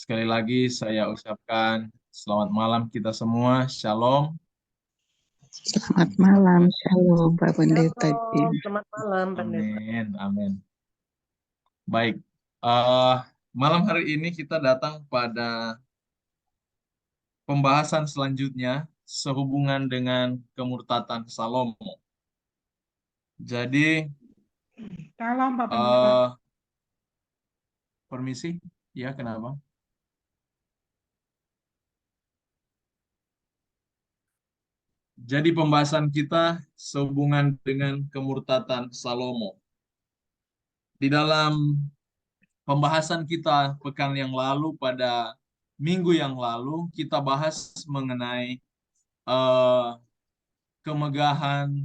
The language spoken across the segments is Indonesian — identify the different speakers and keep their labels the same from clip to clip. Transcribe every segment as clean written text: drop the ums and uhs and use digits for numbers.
Speaker 1: Sekali lagi saya ucapkan selamat malam kita semua. Shalom.
Speaker 2: Selamat malam, Shalom Pak Pendeta.
Speaker 3: Shalom, selamat malam, Pendeta.
Speaker 1: Amin, amin. Baik, eh, malam hari ini kita datang pada pembahasan selanjutnya sehubungan dengan kemurtatan Salomo. Jadi,
Speaker 3: Salam, Pak Pendeta.
Speaker 1: permisi, ya kenapa? Jadi pembahasan kita sehubungan dengan kemurtatan Salomo. Di dalam pembahasan kita pekan yang lalu, pada minggu yang lalu, kita bahas mengenai kemegahan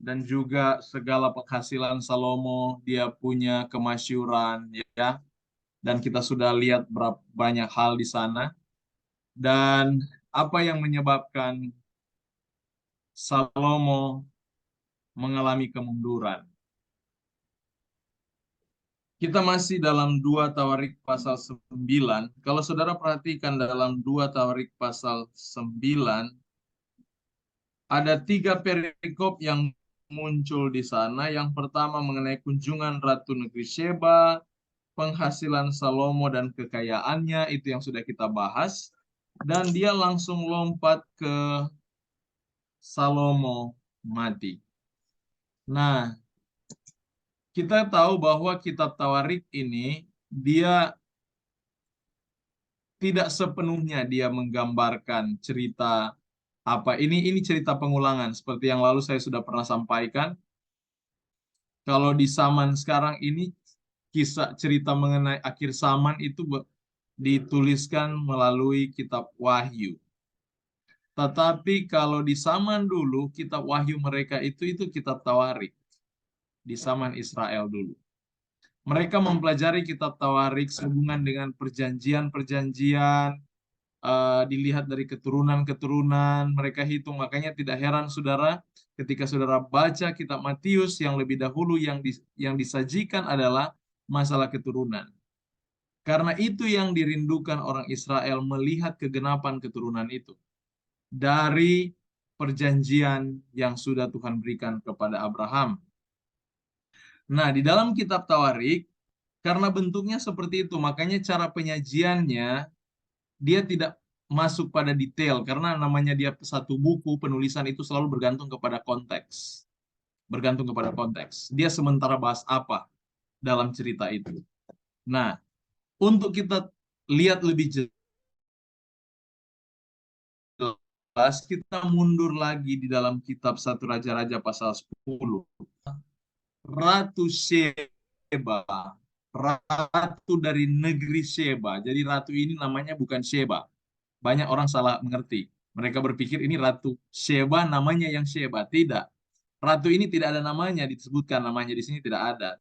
Speaker 1: dan juga segala penghasilan Salomo. Dia punya kemasyhuran, ya. Dan kita sudah lihat banyak hal di sana. Dan apa yang menyebabkan Salomo mengalami kemunduran. Kita masih dalam 2 Tawarik pasal 9. Kalau saudara perhatikan dalam 2 Tawarik pasal 9, ada 3 perikop yang muncul di sana. Yang pertama mengenai kunjungan Ratu Negeri Sheba, penghasilan Salomo dan kekayaannya, itu yang sudah kita bahas. Dan dia langsung lompat ke Salomo mati. Nah, kita tahu bahwa kitab Tawarik ini dia tidak sepenuhnya dia menggambarkan cerita apa ini cerita pengulangan seperti yang lalu saya sudah pernah sampaikan. Kalau di zaman sekarang ini kisah cerita mengenai akhir zaman itu dituliskan melalui kitab Wahyu. Tetapi kalau di zaman dulu kitab Wahyu mereka itu kitab Tawarik di zaman Israel dulu. Mereka mempelajari kitab Tawarik sehubungan dengan perjanjian-perjanjian, dilihat dari keturunan-keturunan, mereka hitung. Makanya tidak heran saudara, ketika saudara baca kitab Matius yang lebih dahulu yang disajikan adalah masalah keturunan. Karena itu yang dirindukan orang Israel, melihat kegenapan keturunan itu dari perjanjian yang sudah Tuhan berikan kepada Abraham. Nah, di dalam kitab Tawarik, karena bentuknya seperti itu, makanya cara penyajiannya dia tidak masuk pada detail, karena namanya dia satu buku, penulisan itu selalu bergantung kepada konteks. Bergantung kepada konteks. Dia sementara bahas apa dalam cerita itu. Nah, untuk kita lihat lebih jelas, kita mundur lagi di dalam kitab 1 Raja-Raja pasal 10. Ratu Sheba, ratu dari negeri Sheba. Jadi ratu ini namanya bukan Sheba. Banyak orang salah mengerti. Mereka berpikir ini Ratu Sheba, namanya yang Sheba. Tidak. Ratu ini tidak ada namanya, disebutkan namanya di sini tidak ada.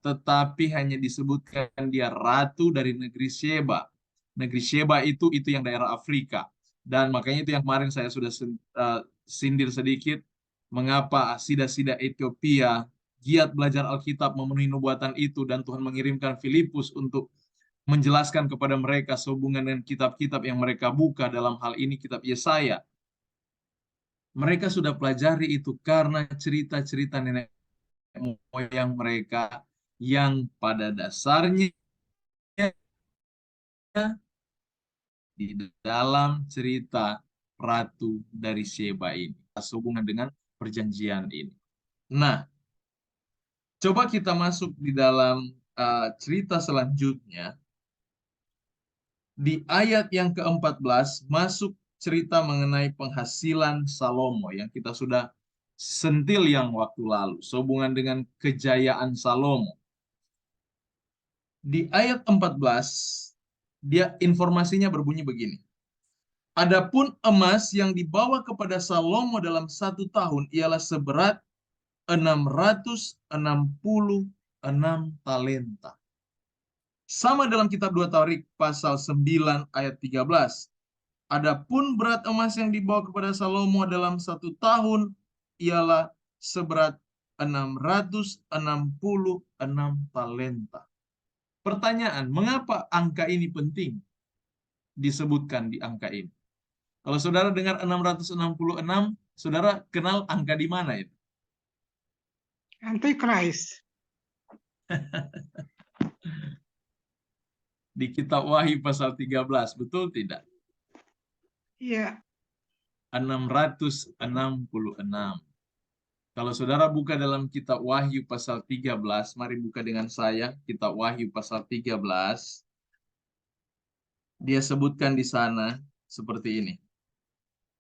Speaker 1: Tetapi hanya disebutkan dia ratu dari negeri Sheba. Negeri Sheba itu yang daerah Afrika. Dan makanya itu yang kemarin saya sudah sindir sedikit. Mengapa sida-sida Ethiopia giat belajar Alkitab, memenuhi nubuatan itu, dan Tuhan mengirimkan Filipus untuk menjelaskan kepada mereka sehubungan dengan kitab-kitab yang mereka buka, dalam hal ini kitab Yesaya. Mereka sudah pelajari itu karena cerita-cerita nenek moyang mereka yang pada dasarnya di dalam cerita Ratu dari Sheba ini, sehubungan dengan perjanjian ini. Nah, coba kita masuk di dalam cerita selanjutnya. Di ayat yang ke-14 masuk cerita mengenai penghasilan Salomo yang kita sudah sentil yang waktu lalu, sehubungan dengan kejayaan Salomo. Di ayat 14, dia informasinya berbunyi begini. Adapun emas yang dibawa kepada Salomo dalam 1 tahun ialah seberat 666 talenta. Sama dalam kitab 2 Tawarik pasal 9 ayat 13. Adapun berat emas yang dibawa kepada Salomo dalam 1 tahun ialah seberat 666 talenta. Pertanyaan, mengapa angka ini penting disebutkan di angka ini? Kalau saudara dengar 666, saudara kenal angka di mana itu?
Speaker 3: Antichrist.
Speaker 1: Di kitab Wahyu pasal 13, betul tidak?
Speaker 3: Iya.
Speaker 1: 666. Kalau saudara buka dalam kitab Wahyu pasal 13, mari buka dengan saya, kitab Wahyu pasal 13. Dia sebutkan di sana seperti ini.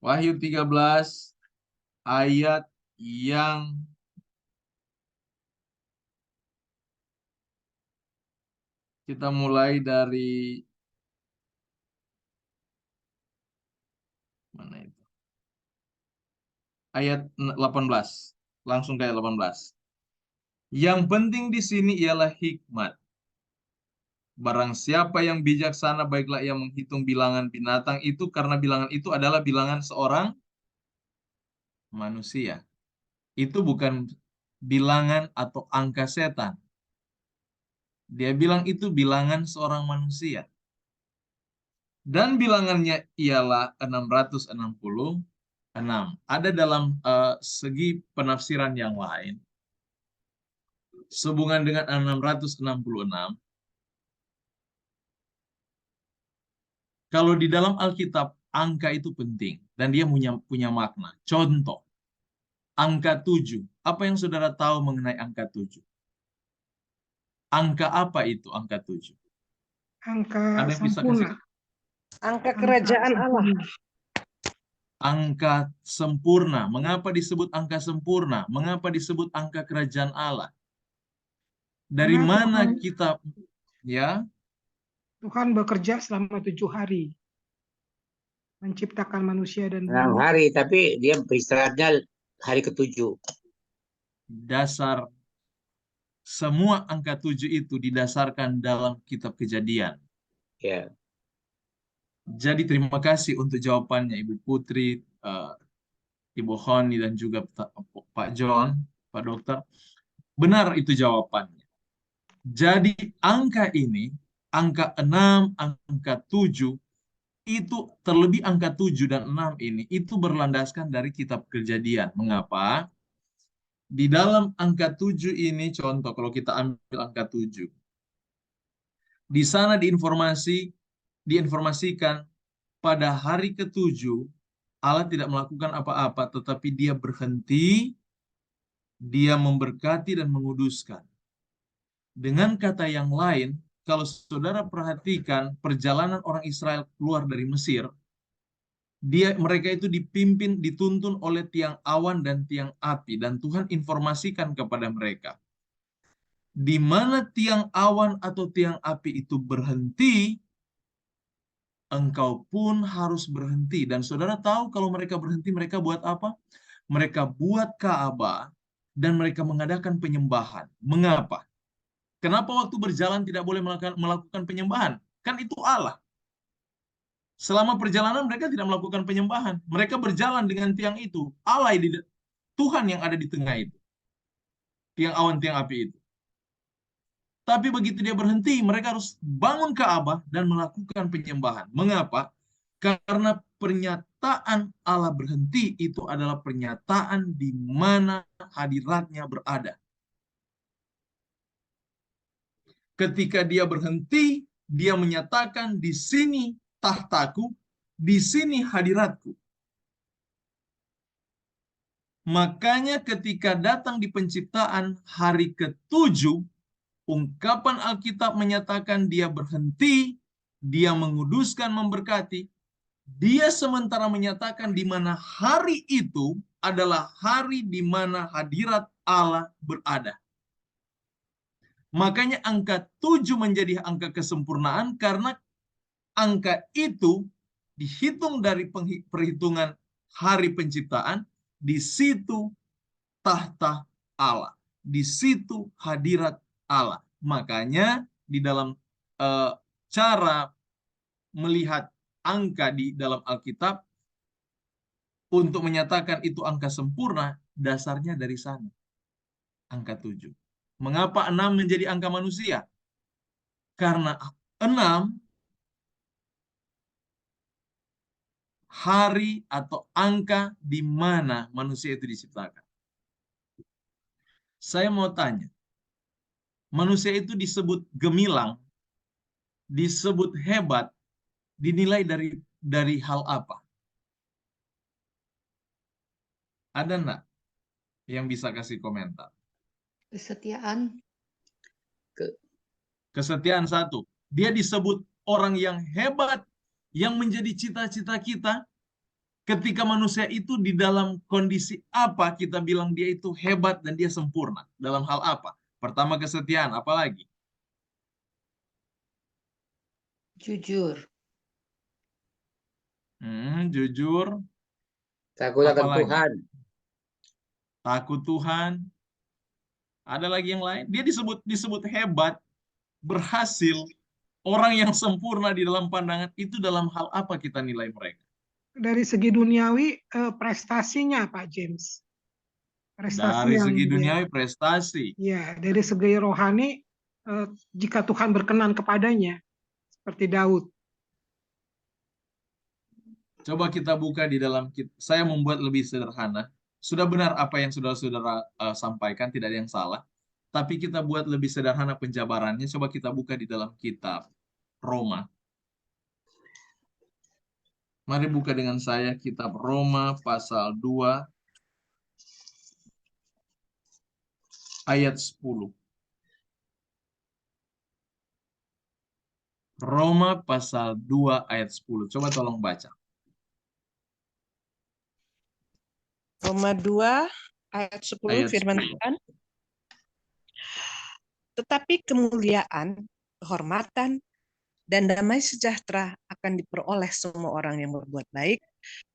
Speaker 1: Wahyu 13 ayat yang kita mulai dari mana itu? Ayat 18. Langsung ke ayat 18. Yang penting di sini ialah hikmat. Barang siapa yang bijaksana, baiklah ia menghitung bilangan binatang itu, karena bilangan itu adalah bilangan seorang manusia. Itu bukan bilangan atau angka setan. Dia bilang itu bilangan seorang manusia. Dan bilangannya ialah 666. Ada dalam segi penafsiran yang lain. Sehubungan dengan 666. Kalau di dalam Alkitab, angka itu penting. Dan dia punya makna. Contoh, angka 7. Apa yang saudara tahu mengenai angka 7? Angka apa itu angka 7?
Speaker 3: Angka
Speaker 1: Ada yang bisa
Speaker 3: sempurna.
Speaker 1: kasih?
Speaker 4: Angka kerajaan Allah.
Speaker 1: Angka sempurna. Mengapa disebut angka sempurna? Mengapa disebut angka kerajaan Allah? Dari
Speaker 3: Karena
Speaker 1: mana
Speaker 3: Tuhan-
Speaker 1: kita, ya?
Speaker 3: Tuhan bekerja selama 7 hari. Menciptakan manusia dan
Speaker 5: 6
Speaker 3: bumi.
Speaker 5: hari, tapi dia beristirahatnya hari ke-7.
Speaker 1: Dasar semua angka 7 itu didasarkan dalam kitab Kejadian.
Speaker 5: Ya.
Speaker 1: Jadi terima kasih untuk jawabannya Ibu Putri, Ibu Honi, dan juga Pak John, Pak Dokter. Benar itu jawabannya. Jadi angka ini, angka 6, angka 7, itu terlebih angka 7 dan 6 ini, itu berlandaskan dari kitab Kejadian. Mengapa? Di dalam angka 7 ini, contoh kalau kita ambil angka 7. Di sana diinformasikan pada hari ke-7, Allah tidak melakukan apa-apa, tetapi dia berhenti, dia memberkati dan menguduskan. Dengan kata yang lain, kalau saudara perhatikan perjalanan orang Israel keluar dari Mesir, mereka itu dipimpin, dituntun oleh tiang awan dan tiang api, dan Tuhan informasikan kepada mereka. Di mana tiang awan atau tiang api itu berhenti, engkau pun harus berhenti. Dan saudara tahu kalau mereka berhenti, mereka buat apa? Mereka buat Ka'bah dan mereka mengadakan penyembahan. Mengapa? Kenapa waktu berjalan tidak boleh melakukan penyembahan? Kan itu Allah. Selama perjalanan mereka tidak melakukan penyembahan. Mereka berjalan dengan tiang itu. Allah, Tuhan yang ada di tengah itu. Tiang awan, tiang api itu. Tapi begitu dia berhenti, mereka harus bangun Ka'bah dan melakukan penyembahan. Mengapa? Karena pernyataan Allah berhenti itu adalah pernyataan di mana hadiratnya berada. Ketika dia berhenti, dia menyatakan di sini tahtaku, di sini hadiratku. Makanya ketika datang di penciptaan hari ke-7, ungkapan Alkitab menyatakan dia berhenti, dia menguduskan, memberkati. Dia sementara menyatakan di mana hari itu adalah hari di mana hadirat Allah berada. Makanya angka 7 menjadi angka kesempurnaan karena angka itu dihitung dari perhitungan hari penciptaan, di situ tahta Allah, di situ hadirat Allah. Makanya di dalam cara melihat angka di dalam Alkitab untuk menyatakan itu angka sempurna, dasarnya dari sana. Angka 7. Mengapa 6 menjadi angka manusia? Karena 6 hari atau angka di mana manusia itu diciptakan. Saya mau tanya, manusia itu disebut gemilang, disebut hebat, dinilai dari hal apa? Ada enggak yang bisa kasih komentar?
Speaker 6: Kesetiaan.
Speaker 1: Kesetiaan satu. Dia disebut orang yang hebat, yang menjadi cita-cita kita. Ketika manusia itu di dalam kondisi apa kita bilang dia itu hebat dan dia sempurna? Dalam hal apa? Pertama kesetiaan, apalagi?
Speaker 6: Jujur.
Speaker 1: Jujur,
Speaker 5: Takut akan
Speaker 1: apalagi?
Speaker 5: Tuhan.
Speaker 1: Takut Tuhan. Ada lagi yang lain? Dia disebut hebat, berhasil, orang yang sempurna di dalam pandangan itu dalam hal apa kita nilai mereka?
Speaker 3: Dari segi duniawi, prestasinya Pak James. Prestasi
Speaker 1: Dari
Speaker 3: yang
Speaker 1: segi
Speaker 3: dia-
Speaker 1: duniawi prestasi.
Speaker 3: Ya, dari segi rohani, jika Tuhan berkenan kepadanya, seperti Daud.
Speaker 1: Coba kita buka di dalam saya membuat lebih sederhana. Sudah benar apa yang saudara-saudara sampaikan, tidak ada yang salah. Tapi kita buat lebih sederhana penjabarannya. Coba kita buka di dalam kitab Roma. Mari buka dengan saya kitab Roma pasal 2 ayat 10. Roma pasal 2 ayat 10. Coba tolong baca.
Speaker 4: Roma 2 ayat 10
Speaker 1: Ayat
Speaker 4: firman
Speaker 1: 10.
Speaker 4: Tuhan. Tetapi kemuliaan, kehormatan, dan damai sejahtera akan diperoleh semua orang yang berbuat baik.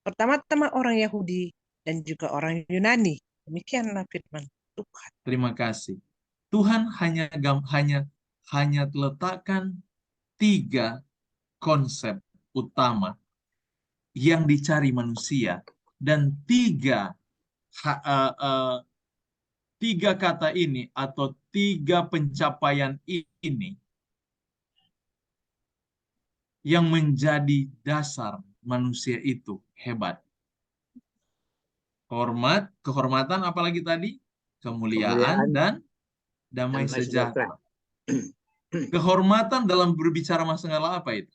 Speaker 4: Pertama-tama orang Yahudi dan juga orang Yunani. Demikianlah firman Tuhan.
Speaker 1: Terima kasih. Tuhan hanya letakkan 3 konsep utama yang dicari manusia dan 3 kata ini atau 3 pencapaian ini yang menjadi dasar manusia itu hebat. Kehormatan apalagi tadi? Kemuliaan dan damai sejahtera. Kehormatan dalam berbicara masalah apa itu?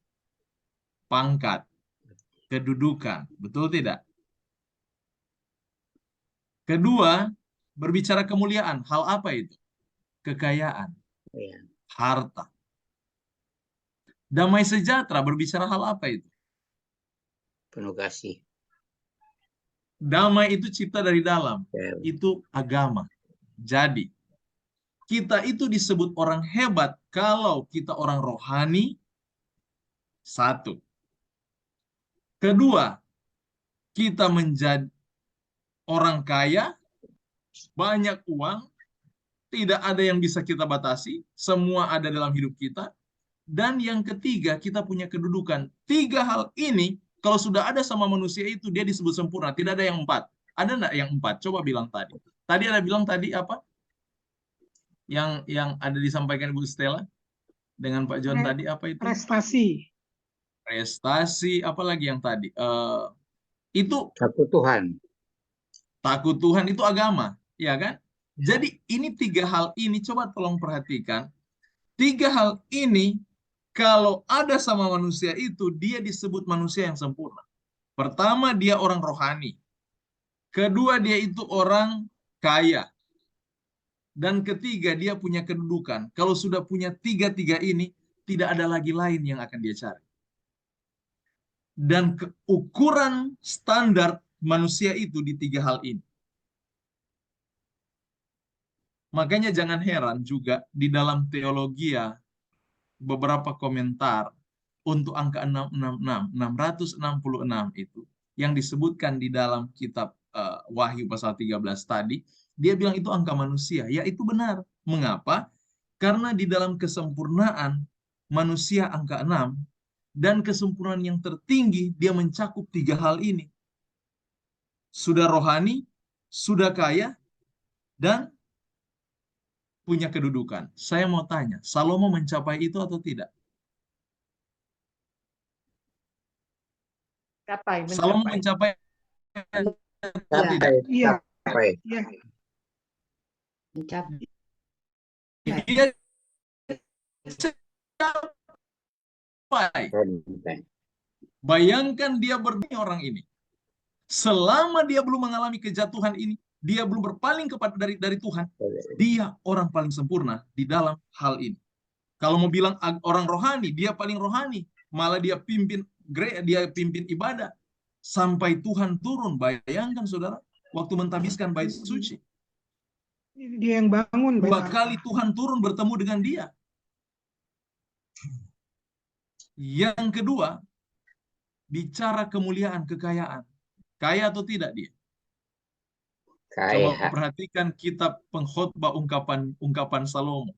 Speaker 1: Pangkat, kedudukan, betul tidak? Kedua, berbicara kemuliaan, hal apa itu? Kekayaan,
Speaker 5: Ya.
Speaker 1: harta. Damai sejahtera berbicara hal apa itu?
Speaker 5: Penuh kasih.
Speaker 1: Damai itu cipta dari dalam,
Speaker 5: Ya.
Speaker 1: itu agama. Jadi, kita itu disebut orang hebat kalau kita orang rohani, 1. Kedua, kita menjadi orang kaya, banyak uang, tidak ada yang bisa kita batasi, semua ada dalam hidup kita. Dan yang ketiga, kita punya kedudukan. 3 hal ini, kalau sudah ada sama manusia itu, dia disebut sempurna. Tidak ada yang 4. Ada enggak yang 4? Coba bilang tadi. Tadi ada bilang tadi apa? Yang ada disampaikan Ibu Stella dengan Pak John tadi apa itu?
Speaker 3: Prestasi.
Speaker 1: Prestasi, apalagi yang tadi? Itu
Speaker 5: Takut Tuhan.
Speaker 1: takut Tuhan, itu agama, ya kan? Jadi ini 3 hal ini, coba tolong perhatikan. 3 hal ini kalau ada sama manusia itu, dia disebut manusia yang sempurna. Pertama, dia orang rohani. Kedua, dia itu orang kaya. Dan ketiga, dia punya kedudukan. Kalau sudah punya 3 ini, tidak ada lagi lain yang akan dia cari. Dan ukuran standar manusia itu di 3 hal ini. Makanya jangan heran juga di dalam teologi beberapa komentar untuk angka 666 itu yang disebutkan di dalam kitab Wahyu pasal 13 tadi, dia bilang itu angka manusia. Ya, itu benar. Mengapa? Karena di dalam kesempurnaan manusia angka 6 dan kesempurnaan yang tertinggi dia mencakup 3 hal ini. Sudah rohani, sudah kaya, dan punya kedudukan. Saya mau tanya, Salomo mencapai itu atau tidak? Salomo mencapai atau
Speaker 6: Ya,
Speaker 1: tidak?
Speaker 3: Iya,
Speaker 5: Capai.
Speaker 3: iya.
Speaker 6: mencapai.
Speaker 1: Dia capai. Bayangkan dia berdiri orang ini. Selama dia belum mengalami kejatuhan ini, dia belum berpaling kepada dari Tuhan, dia orang paling sempurna di dalam hal ini. Kalau mau bilang orang rohani, dia paling rohani. Malah dia pimpin ibadah sampai Tuhan turun. Bayangkan saudara, waktu mentabiskan bait suci.
Speaker 3: Dia yang bangun.
Speaker 1: 2 kali Tuhan turun bertemu dengan dia. Yang kedua, bicara kemuliaan, kekayaan. Kaya atau tidak dia? Coba
Speaker 5: Kaya.
Speaker 1: perhatikan kitab pengkhotbah ungkapan Salomo.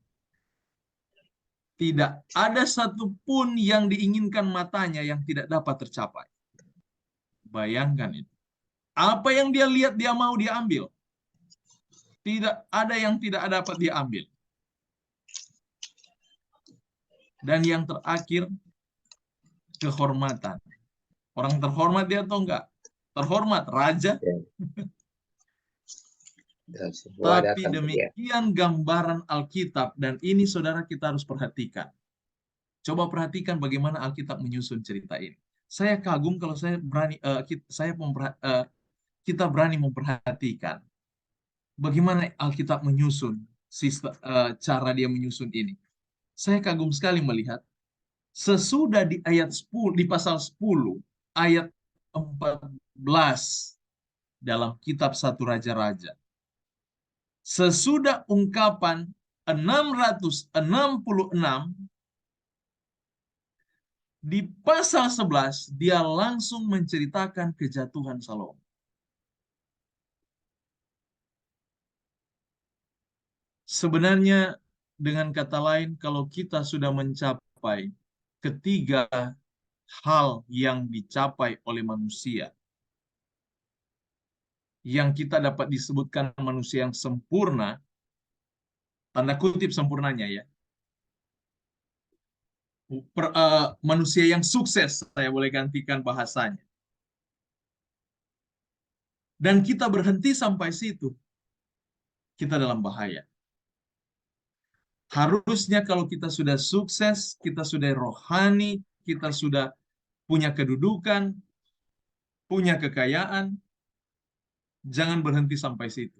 Speaker 1: Tidak ada satupun yang diinginkan matanya yang tidak dapat tercapai. Bayangkan itu. Apa yang dia lihat, dia mau, dia ambil. Tidak ada yang tidak dapat dia ambil. Dan yang terakhir, kehormatan. Orang terhormat dia atau enggak? Terhormat, raja. Tapi demikian gambaran Alkitab, dan ini saudara kita harus perhatikan. Coba perhatikan bagaimana Alkitab menyusun cerita ini. Saya kagum kalau kita berani memperhatikan bagaimana Alkitab menyusun cara dia menyusun ini. Saya kagum sekali melihat sesudah di ayat 10, di pasal 10 ayat 14 dalam kitab 1 Raja-Raja. Sesudah ungkapan 666 di pasal 11 dia langsung menceritakan kejatuhan Salomo. Sebenarnya dengan kata lain, kalau kita sudah mencapai ketiga hal yang dicapai oleh manusia, yang kita dapat disebutkan manusia yang sempurna, tanda kutip sempurnanya ya, manusia yang sukses, saya boleh gantikan bahasanya. Dan kita berhenti sampai situ, kita dalam bahaya. Harusnya kalau kita sudah sukses, kita sudah rohani, kita sudah punya kedudukan, punya kekayaan, jangan berhenti sampai situ.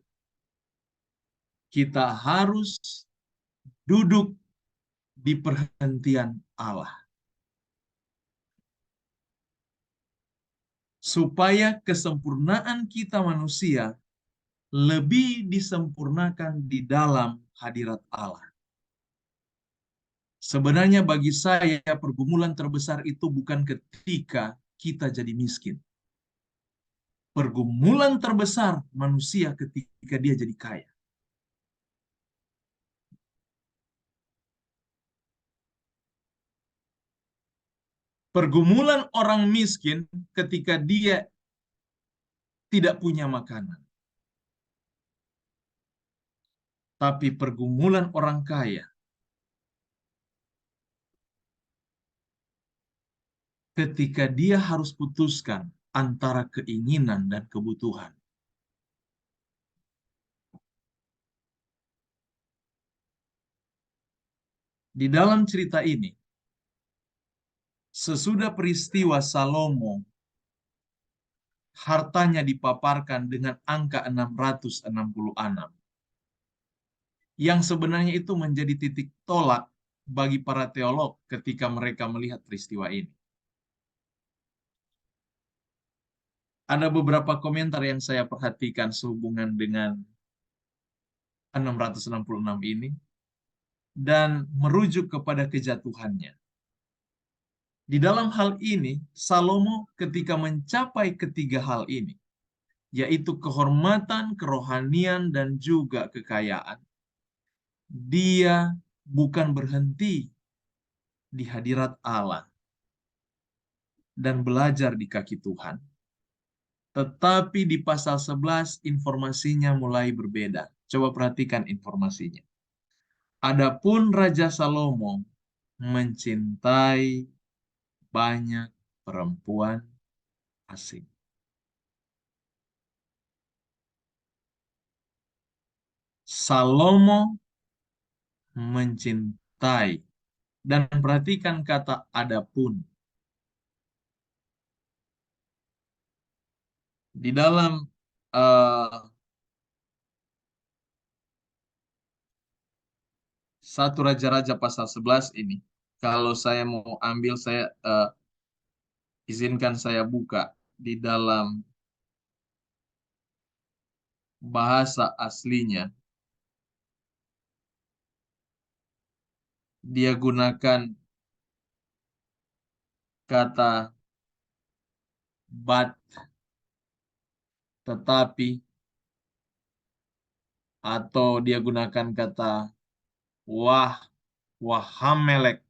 Speaker 1: Kita harus duduk di perhentian Allah. Supaya kesempurnaan kita manusia lebih disempurnakan di dalam hadirat Allah. Sebenarnya bagi saya pergumulan terbesar itu bukan ketika kita jadi miskin. Pergumulan terbesar manusia ketika dia jadi kaya. Pergumulan orang miskin ketika dia tidak punya makanan. Tapi pergumulan orang kaya ketika dia harus putuskan antara keinginan dan kebutuhan. Di dalam cerita ini, sesudah peristiwa Salomo, hartanya dipaparkan dengan angka 666. Yang sebenarnya itu menjadi titik tolak bagi para teolog ketika mereka melihat peristiwa ini. Ada beberapa komentar yang saya perhatikan sehubungan dengan 666 ini dan merujuk kepada kejatuhannya. Di dalam hal ini, Salomo ketika mencapai ketiga hal ini, yaitu kehormatan, kerohanian, dan juga kekayaan, dia bukan berhenti di hadirat Allah dan belajar di kaki Tuhan. Tetapi di pasal 11 informasinya mulai berbeda. Coba perhatikan informasinya. Adapun Raja Salomo mencintai banyak perempuan asing. Salomo mencintai, dan perhatikan kata adapun. Di dalam eh, 1 Raja-Raja pasal 11 ini, kalau saya mau ambil, saya izinkan saya buka di dalam bahasa aslinya. Dia gunakan kata but, tetapi, atau dia gunakan kata wah, wahamelek,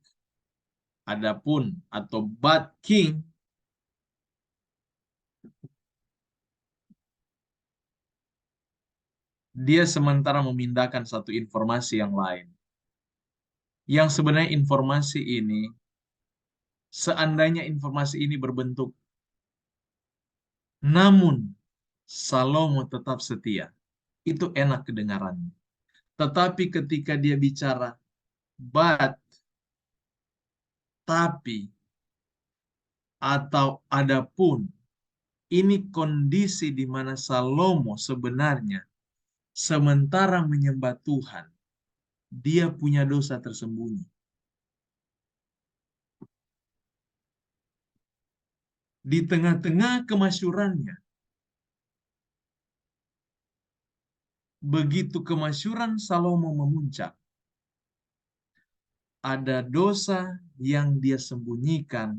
Speaker 1: adapun, atau but king. Dia sementara memindahkan satu informasi yang lain. Yang sebenarnya informasi ini, seandainya informasi ini berbentuk, namun Salomo tetap setia, itu enak kedengarannya. Tetapi ketika dia bicara but, tapi, atau adapun, ini kondisi di mana Salomo sebenarnya sementara menyembah Tuhan, dia punya dosa tersembunyi. Di tengah-tengah kemasyurannya, begitu kemasyuran Salomo memuncak, ada dosa yang dia sembunyikan,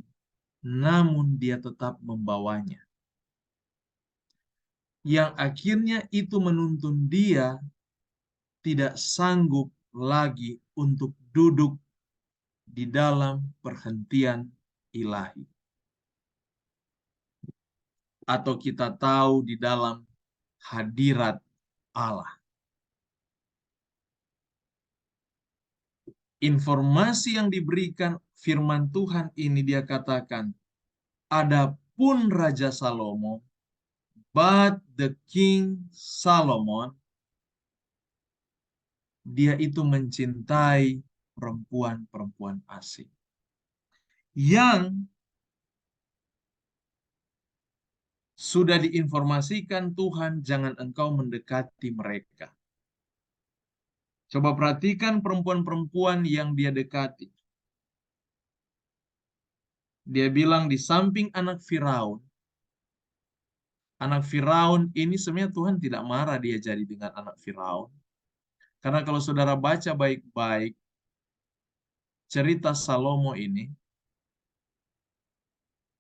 Speaker 1: namun dia tetap membawanya. Yang akhirnya itu menuntun dia tidak sanggup lagi untuk duduk di dalam perhentian ilahi. Atau kita tahu di dalam hadirat Allah. Informasi yang diberikan firman Tuhan ini, dia katakan, adapun Raja Salomo, but the King Solomon, dia itu mencintai perempuan-perempuan asing. Yang sudah diinformasikan Tuhan, jangan engkau mendekati mereka. Coba perhatikan perempuan-perempuan yang dia dekati. Dia bilang di samping anak Firaun. Anak Firaun ini sebenarnya Tuhan tidak marah dia jadi dengan anak Firaun. Karena kalau saudara baca baik-baik cerita Salomo ini,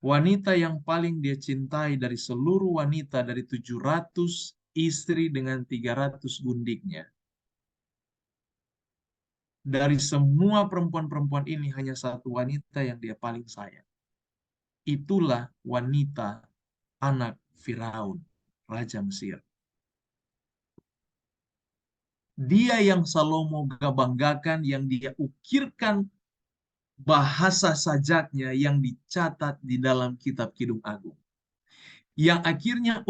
Speaker 1: wanita yang paling dia cintai dari seluruh wanita dari 700 istri dengan 300 gundiknya. Dari semua perempuan-perempuan ini hanya satu wanita yang dia paling sayang. Itulah wanita anak Firaun, Raja Mesir. Dia yang Salomo banggakan, yang dia ukirkan bahasa sajaknya yang dicatat di dalam kitab Kidung Agung. Yang akhirnya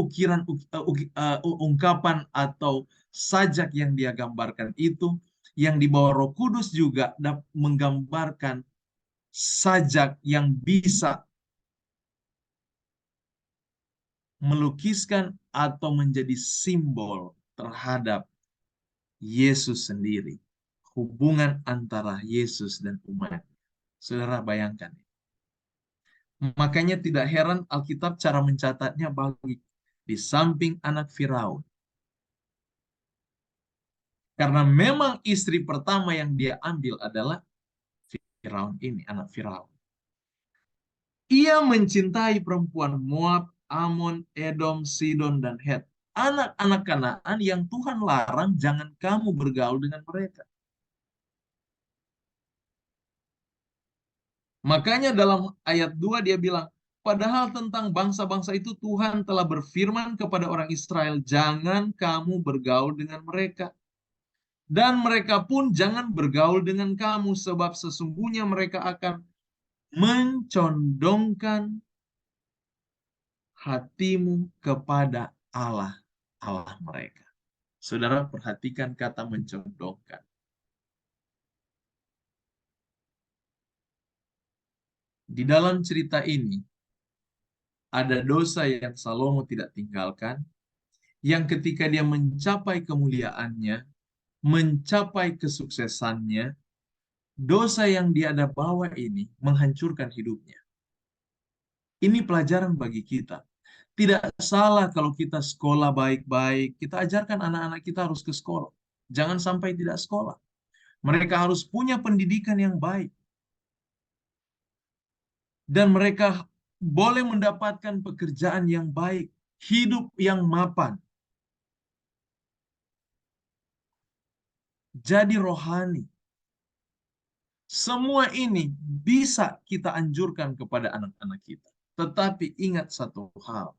Speaker 1: ungkapan atau sajak yang dia gambarkan itu, yang dibawa Roh Kudus juga menggambarkan sajak yang bisa melukiskan atau menjadi simbol terhadap Yesus sendiri. Hubungan antara Yesus dan umat. Saudara bayangkan. Makanya tidak heran Alkitab cara mencatatnya bagi di samping anak Firaun. Karena memang istri pertama yang dia ambil adalah Firaun ini, anak Firaun. Ia mencintai perempuan Moab, Amon, Edom, Sidon, dan Het. Anak-anak Kanaan yang Tuhan larang jangan kamu bergaul dengan mereka. Makanya dalam ayat 2 dia bilang, padahal tentang bangsa-bangsa itu Tuhan telah berfirman kepada orang Israel, jangan kamu bergaul dengan mereka. Dan mereka pun jangan bergaul dengan kamu, sebab sesungguhnya mereka akan mencondongkan hatimu kepada Allah, Allah mereka. Saudara perhatikan kata mencondongkan. Di dalam cerita ini, ada dosa yang Salomo tidak tinggalkan, yang ketika dia mencapai kemuliaannya, mencapai kesuksesannya, dosa yang dia ada bawa ini menghancurkan hidupnya. Ini pelajaran bagi kita. Tidak salah kalau kita sekolah baik-baik, kita ajarkan anak-anak kita harus ke sekolah. Jangan sampai tidak sekolah. Mereka harus punya pendidikan yang baik. Dan mereka boleh mendapatkan pekerjaan yang baik, hidup yang mapan. Jadi rohani. Semua ini bisa kita anjurkan kepada anak-anak kita. Tetapi ingat satu hal.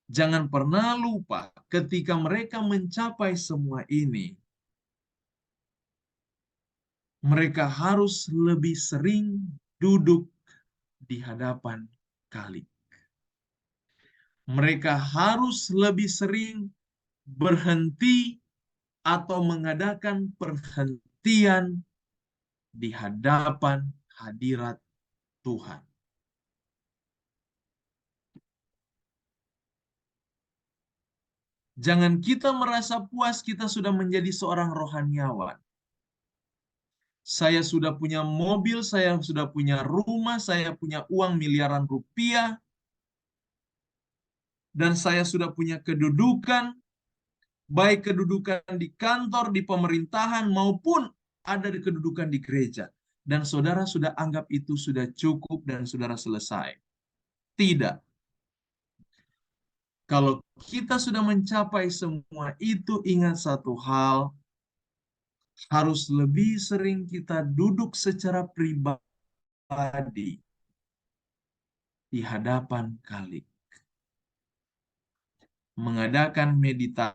Speaker 1: Jangan pernah lupa ketika mereka mencapai semua ini, mereka harus lebih sering duduk di hadapan Khalik. Mereka harus lebih sering berhenti atau mengadakan perhentian di hadapan hadirat Tuhan. Jangan kita merasa puas kita sudah menjadi seorang rohaniawan. Saya sudah punya mobil, saya sudah punya rumah, saya punya uang miliaran rupiah, dan saya sudah punya kedudukan, baik kedudukan di kantor, di pemerintahan, maupun ada di kedudukan di gereja. Dan saudara sudah anggap itu sudah cukup dan saudara selesai. Tidak. Kalau kita sudah mencapai semua itu, ingat satu hal, harus lebih sering kita duduk secara pribadi di hadapan Khalik. Mengadakan meditasi.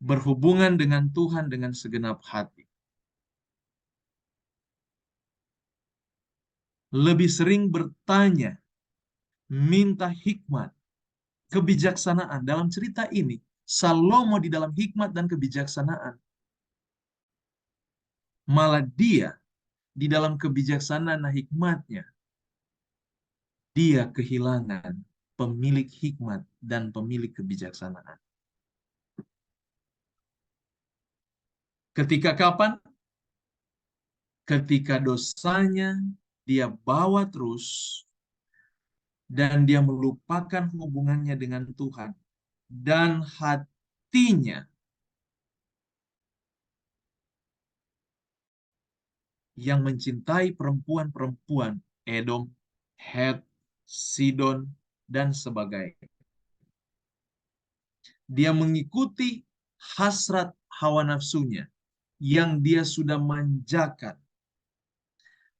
Speaker 1: Berhubungan dengan Tuhan dengan segenap hati. Lebih sering bertanya, minta hikmat, kebijaksanaan. Dalam cerita ini, Salomo di dalam hikmat dan kebijaksanaan. Malah dia di dalam kebijaksanaan dan hikmatnya, dia kehilangan pemilik hikmat dan pemilik kebijaksanaan. Ketika kapan? Ketika dosanya dia bawa terus dan dia melupakan hubungannya dengan Tuhan dan hatinya yang mencintai perempuan-perempuan Edom, Het, Sidon, dan sebagainya. Dia mengikuti hasrat hawa nafsunya yang dia sudah manjakan.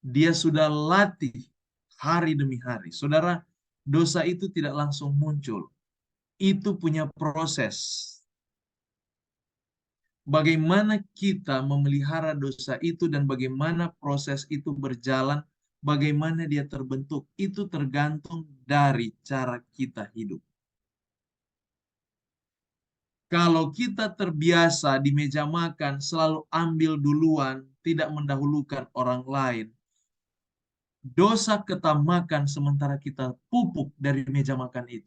Speaker 1: Dia sudah latih hari demi hari. Saudara, dosa itu tidak langsung muncul. Itu punya proses. Bagaimana kita memelihara dosa itu dan bagaimana proses itu berjalan, bagaimana dia terbentuk, itu tergantung dari cara kita hidup. Kalau kita terbiasa di meja makan selalu ambil duluan, tidak mendahulukan orang lain, dosa ketamakan sementara kita pupuk dari meja makan itu.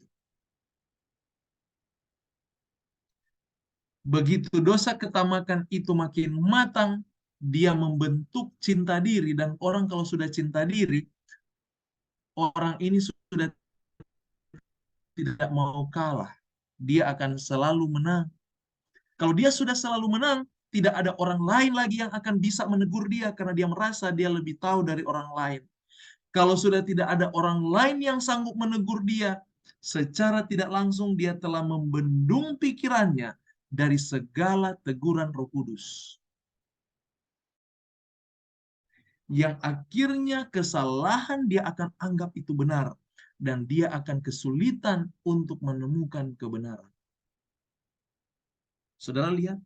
Speaker 1: Begitu dosa ketamakan itu makin matang, dia membentuk cinta diri, dan orang kalau sudah cinta diri, orang ini sudah tidak mau kalah. Dia akan selalu menang. Kalau dia sudah selalu menang, tidak ada orang lain lagi yang akan bisa menegur dia karena dia merasa dia lebih tahu dari orang lain. Kalau sudah tidak ada orang lain yang sanggup menegur dia, secara tidak langsung dia telah membendung pikirannya dari segala teguran Roh Kudus. Yang akhirnya kesalahan dia akan anggap itu benar. dan dia akan kesulitan untuk menemukan kebenaran. Saudara lihat,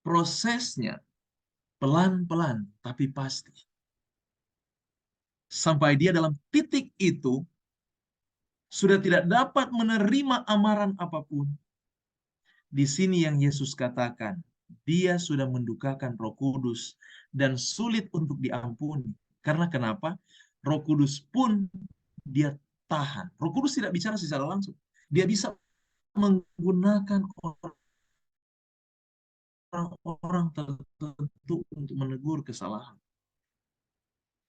Speaker 1: prosesnya pelan-pelan tapi pasti. Sampai dia dalam titik itu sudah tidak dapat menerima amaran apapun. Di sini yang Yesus katakan, dia sudah mendukakan Roh Kudus dan sulit untuk diampuni. Karena kenapa? Roh Kudus pun dia tahan. Roh Kudus tidak bicara secara langsung. Dia bisa menggunakan orang-orang tertentu untuk menegur kesalahan.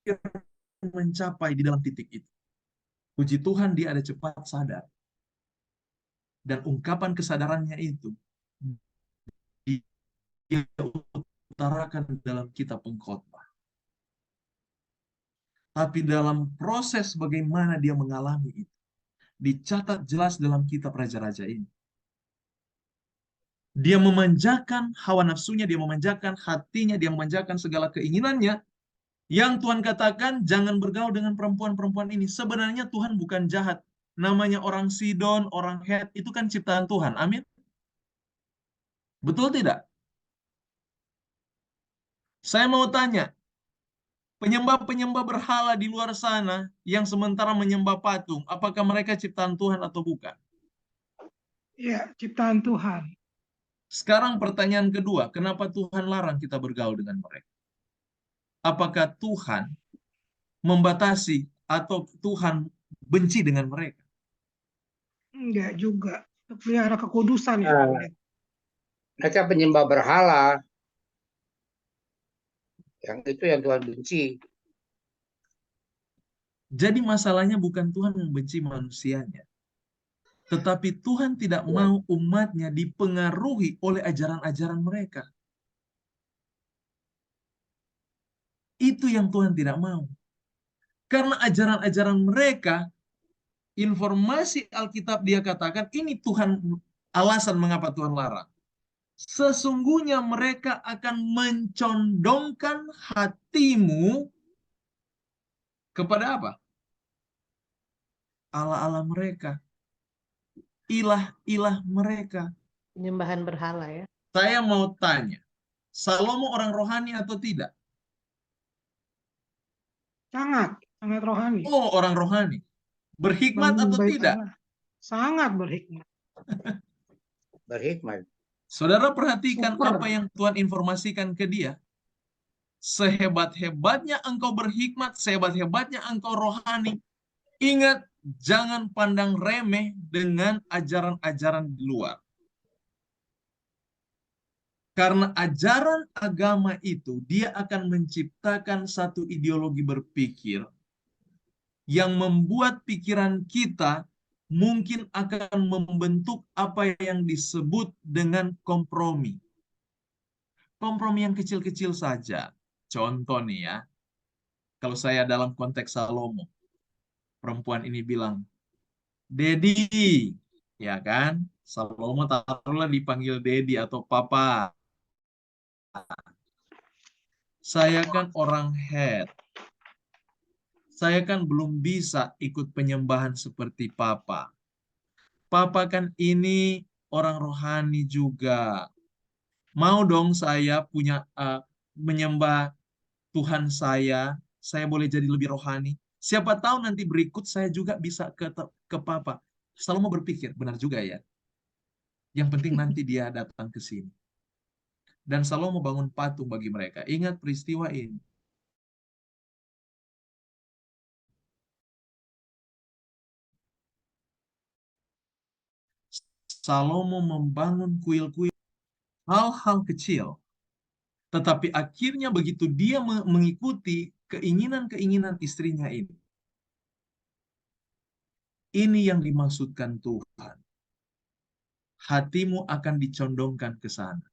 Speaker 1: Dia mencapai di dalam titik itu. Puji Tuhan dia ada cepat sadar. Dan ungkapan kesadarannya itu dia utarakan dalam kitab Pengkhotbah. Tapi dalam proses bagaimana dia mengalami itu, dicatat jelas dalam kitab Raja-Raja ini. Dia memanjakan hawa nafsunya, dia memanjakan hatinya, dia memanjakan segala keinginannya. Yang Tuhan katakan, jangan bergaul dengan perempuan-perempuan ini. Sebenarnya Tuhan bukan jahat. Namanya orang Sidon, orang Het, itu kan ciptaan Tuhan. Amin. Betul tidak? Saya mau tanya, penyembah-penyembah berhala di luar sana yang sementara menyembah patung, apakah mereka ciptaan Tuhan atau bukan?
Speaker 3: Ya, ciptaan Tuhan.
Speaker 1: Sekarang pertanyaan kedua, kenapa Tuhan larang kita bergaul dengan mereka? Apakah Tuhan membatasi atau Tuhan benci dengan mereka?
Speaker 3: Enggak juga. Pelihara kekudusan ya.
Speaker 5: Nah, mereka penyembah berhala. Yang itu yang Tuhan benci.
Speaker 1: Jadi masalahnya bukan Tuhan membenci manusianya. Tetapi Tuhan tidak mau umatnya dipengaruhi oleh ajaran-ajaran mereka. Itu yang Tuhan tidak mau. Karena ajaran-ajaran mereka, informasi Alkitab dia katakan, ini Tuhan alasan mengapa Tuhan larang. Sesungguhnya mereka akan mencondongkan hatimu kepada apa? Allah-Allah mereka. Ilah-ilah mereka.
Speaker 6: Penyembahan berhala ya.
Speaker 1: Saya mau tanya, Salomo orang rohani atau tidak?
Speaker 3: Sangat rohani.
Speaker 1: Oh, orang rohani. Berhikmat
Speaker 3: Bangun
Speaker 1: atau
Speaker 3: bait
Speaker 1: tidak?
Speaker 3: Allah. Sangat berhikmat.
Speaker 5: Berhikmat.
Speaker 1: Saudara perhatikan
Speaker 3: Super.
Speaker 1: apa yang Tuhan informasikan ke dia. Sehebat-hebatnya engkau berhikmat, sehebat-hebatnya engkau rohani. Ingat, jangan pandang remeh dengan ajaran-ajaran di luar. Karena ajaran agama itu, dia akan menciptakan satu ideologi berpikir yang membuat pikiran kita mungkin akan membentuk apa yang disebut dengan kompromi. Kompromi yang kecil-kecil saja. Contoh nih ya, kalau saya dalam konteks Salomo, perempuan ini bilang, Dedi, ya kan? Salomo taruhlah dipanggil Dedi atau Papa. Saya kan orang Het. Saya kan belum bisa ikut penyembahan seperti Papa. Papa kan ini orang rohani juga. Mau dong saya punya menyembah Tuhan saya boleh jadi lebih rohani. Siapa tahu nanti berikut saya juga bisa ke Papa. Salomo berpikir, benar juga ya. Yang penting nanti dia datang ke sini. Dan Salomo bangun patung bagi mereka. Ingat peristiwa ini. Salomo membangun kuil-kuil, hal-hal kecil. Tetapi akhirnya begitu dia mengikuti keinginan-keinginan istrinya ini. Ini yang dimaksudkan Tuhan. Hatimu akan dicondongkan ke sana.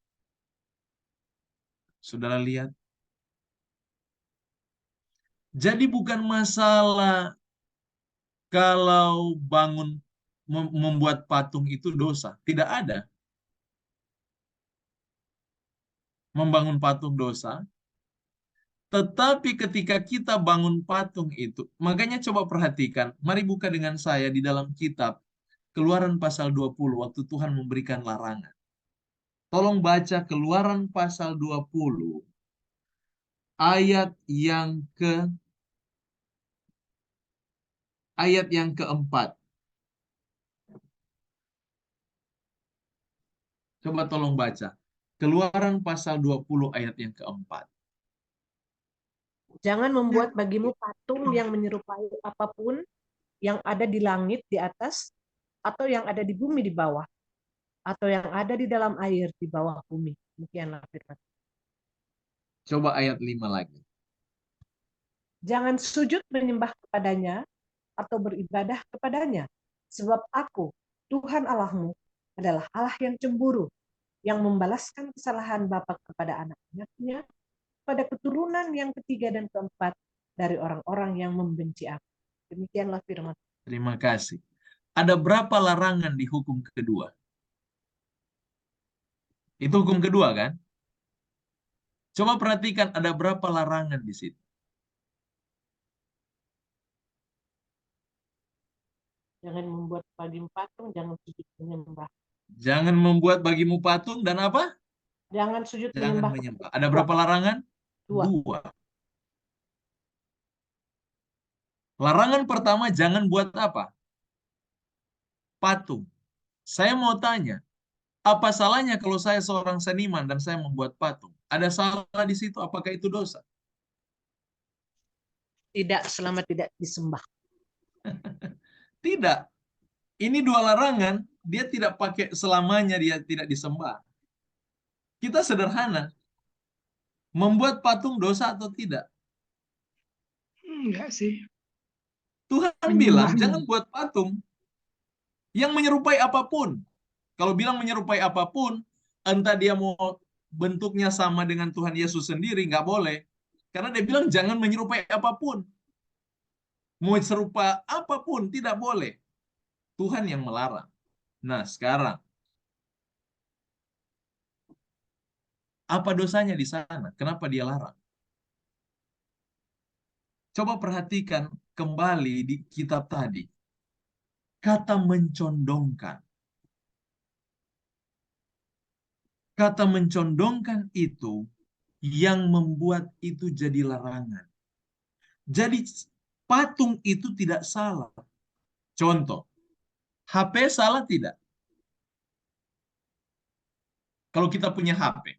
Speaker 1: Saudara lihat. Jadi bukan masalah kalau bangun membuat patung itu dosa. Tidak ada. Membangun patung dosa. Tetapi ketika kita bangun patung itu, makanya coba perhatikan, mari buka dengan saya di dalam kitab Keluaran pasal 20 waktu Tuhan memberikan larangan. Tolong baca Keluaran pasal 20 ayat yang keempat. Coba tolong baca. Keluaran pasal 20 ayat yang keempat.
Speaker 6: Jangan membuat bagimu patung yang menyerupai apapun yang ada di langit di atas, atau yang ada di bumi di bawah, atau yang ada di dalam air di bawah bumi. Demikianlah firman.
Speaker 1: Coba ayat 5 lagi.
Speaker 6: Jangan sujud menyembah kepadanya atau beribadah kepadanya, sebab aku, Tuhan Allahmu, adalah Allah yang cemburu, yang membalaskan kesalahan bapa kepada anak-anaknya, pada keturunan yang ketiga dan keempat dari orang-orang yang membenci aku. Demikianlah firman.
Speaker 1: Terima kasih. Ada berapa larangan di hukum kedua? Itu hukum kedua kan? Coba perhatikan ada berapa larangan di situ.
Speaker 6: Jangan membuat bagimu patung, jangan sujud menyembah.
Speaker 1: Jangan membuat bagimu patung dan apa?
Speaker 6: Jangan sujud
Speaker 1: Jangan
Speaker 6: menyembah.
Speaker 1: menyembah. Ada berapa larangan?
Speaker 6: Dua.
Speaker 1: Dua. Larangan pertama, jangan buat apa? Patung. Saya mau tanya, apa salahnya kalau saya seorang seniman dan saya membuat patung? Ada salah di situ? Apakah itu dosa?
Speaker 6: Tidak, selama tidak disembah.
Speaker 1: Tidak. Ini dua larangan. Dia tidak pakai selamanya dia tidak disembah. Kita sederhana. Membuat patung dosa atau tidak?
Speaker 3: Enggak sih.
Speaker 1: Tuhan bilang
Speaker 3: Menyembahnya.
Speaker 1: jangan buat patung yang menyerupai apapun. Kalau bilang menyerupai apapun, entah dia mau bentuknya sama dengan Tuhan Yesus sendiri, nggak boleh. Karena dia bilang jangan menyerupai apapun. Mau serupa apapun, tidak boleh. Tuhan yang melarang. Nah, sekarang, apa dosanya di sana? Kenapa dia larang? Coba perhatikan kembali di kitab tadi. Kata mencondongkan. Kata mencondongkan itu yang membuat itu jadi larangan. Jadi patung itu tidak salah. Contoh, HP salah tidak? Kalau kita punya HP,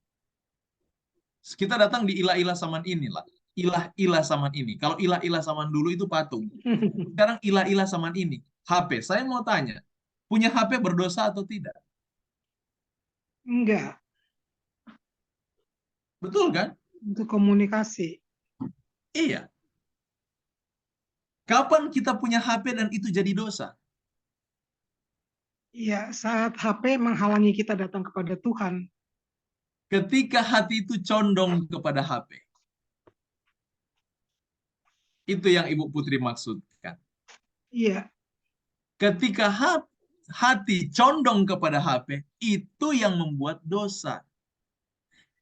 Speaker 1: kita datang di ilah-ilah zaman inilah. Ilah-ilah zaman ini. Kalau ilah-ilah zaman dulu itu patung. Sekarang ilah-ilah zaman ini. HP. Saya mau tanya, punya HP berdosa atau tidak?
Speaker 3: Enggak.
Speaker 1: Betul kan?
Speaker 3: Untuk komunikasi.
Speaker 1: Iya. Kapan kita punya HP dan itu jadi dosa?
Speaker 3: Iya, saat HP menghalangi kita datang kepada Tuhan.
Speaker 1: Ketika hati itu condong kepada HP. Itu yang Ibu Putri maksudkan.
Speaker 3: Iya.
Speaker 1: Ketika hati condong kepada HP, itu yang membuat dosa.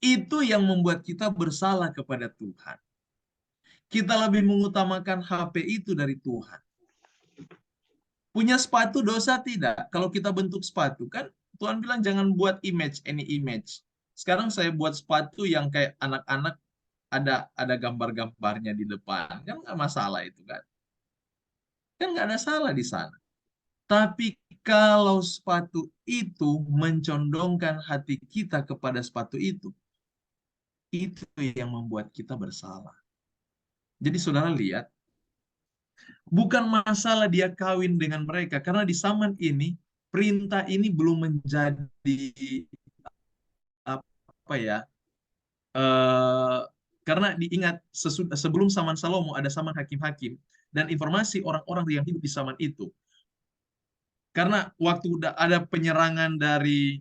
Speaker 1: Itu yang membuat kita bersalah kepada Tuhan. Kita lebih mengutamakan HP itu dari Tuhan. Punya sepatu dosa tidak? Kalau kita bentuk sepatu, kan Tuhan bilang jangan buat image, any image. Sekarang saya buat sepatu yang kayak anak-anak, ada gambar-gambarnya di depan. Kan nggak masalah itu kan. Kan nggak ada salah di sana. Tapi kalau sepatu itu mencondongkan hati kita kepada sepatu itu yang membuat kita bersalah. Jadi saudara lihat, bukan masalah dia kawin dengan mereka, karena di zaman ini, perintah ini belum menjadi, apa ya, karena diingat, sebelum zaman Salomo ada zaman hakim-hakim, dan informasi orang-orang yang hidup di zaman itu. Karena waktu udah ada penyerangan dari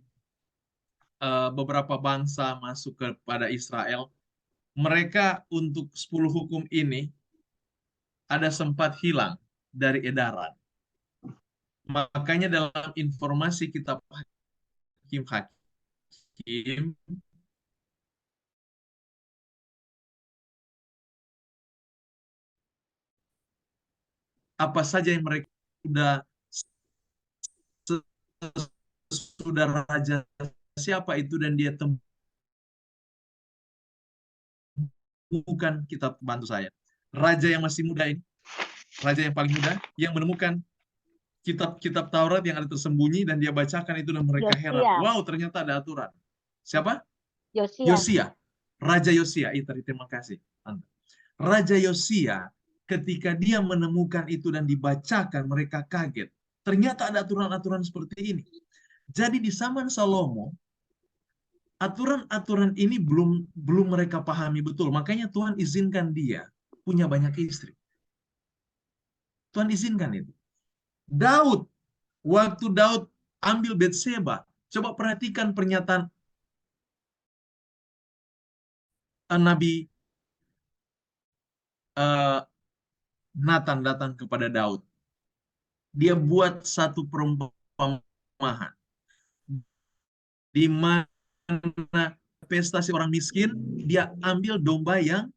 Speaker 1: beberapa bangsa masuk kepada Israel, mereka untuk 10 hukum ini ada sempat hilang dari edaran. Makanya dalam informasi kitab hakim-hakim apa saja yang mereka sudah raja siapa itu, dan dia temukan, kitab bantu saya. Raja yang masih muda ini, raja yang paling muda, yang menemukan kitab-kitab Taurat yang ada tersembunyi, dan dia bacakan itu dan mereka heran.
Speaker 7: Yosia.
Speaker 1: Wow, ternyata ada aturan. Siapa?
Speaker 7: Yosia.
Speaker 1: Yosia. Raja Yosia. Terima kasih. Raja Yosia, ketika dia menemukan itu dan dibacakan, mereka kaget. Ternyata ada aturan-aturan seperti ini. Jadi di zaman Salomo, aturan-aturan ini belum mereka pahami betul. Makanya Tuhan izinkan dia punya banyak istri. Tuhan izinkan itu. Daud, waktu Daud ambil Batseba, coba perhatikan pernyataan Nabi Nathan datang kepada Daud. Dia buat satu perumpamaan di mana pesta si orang miskin, dia ambil domba yang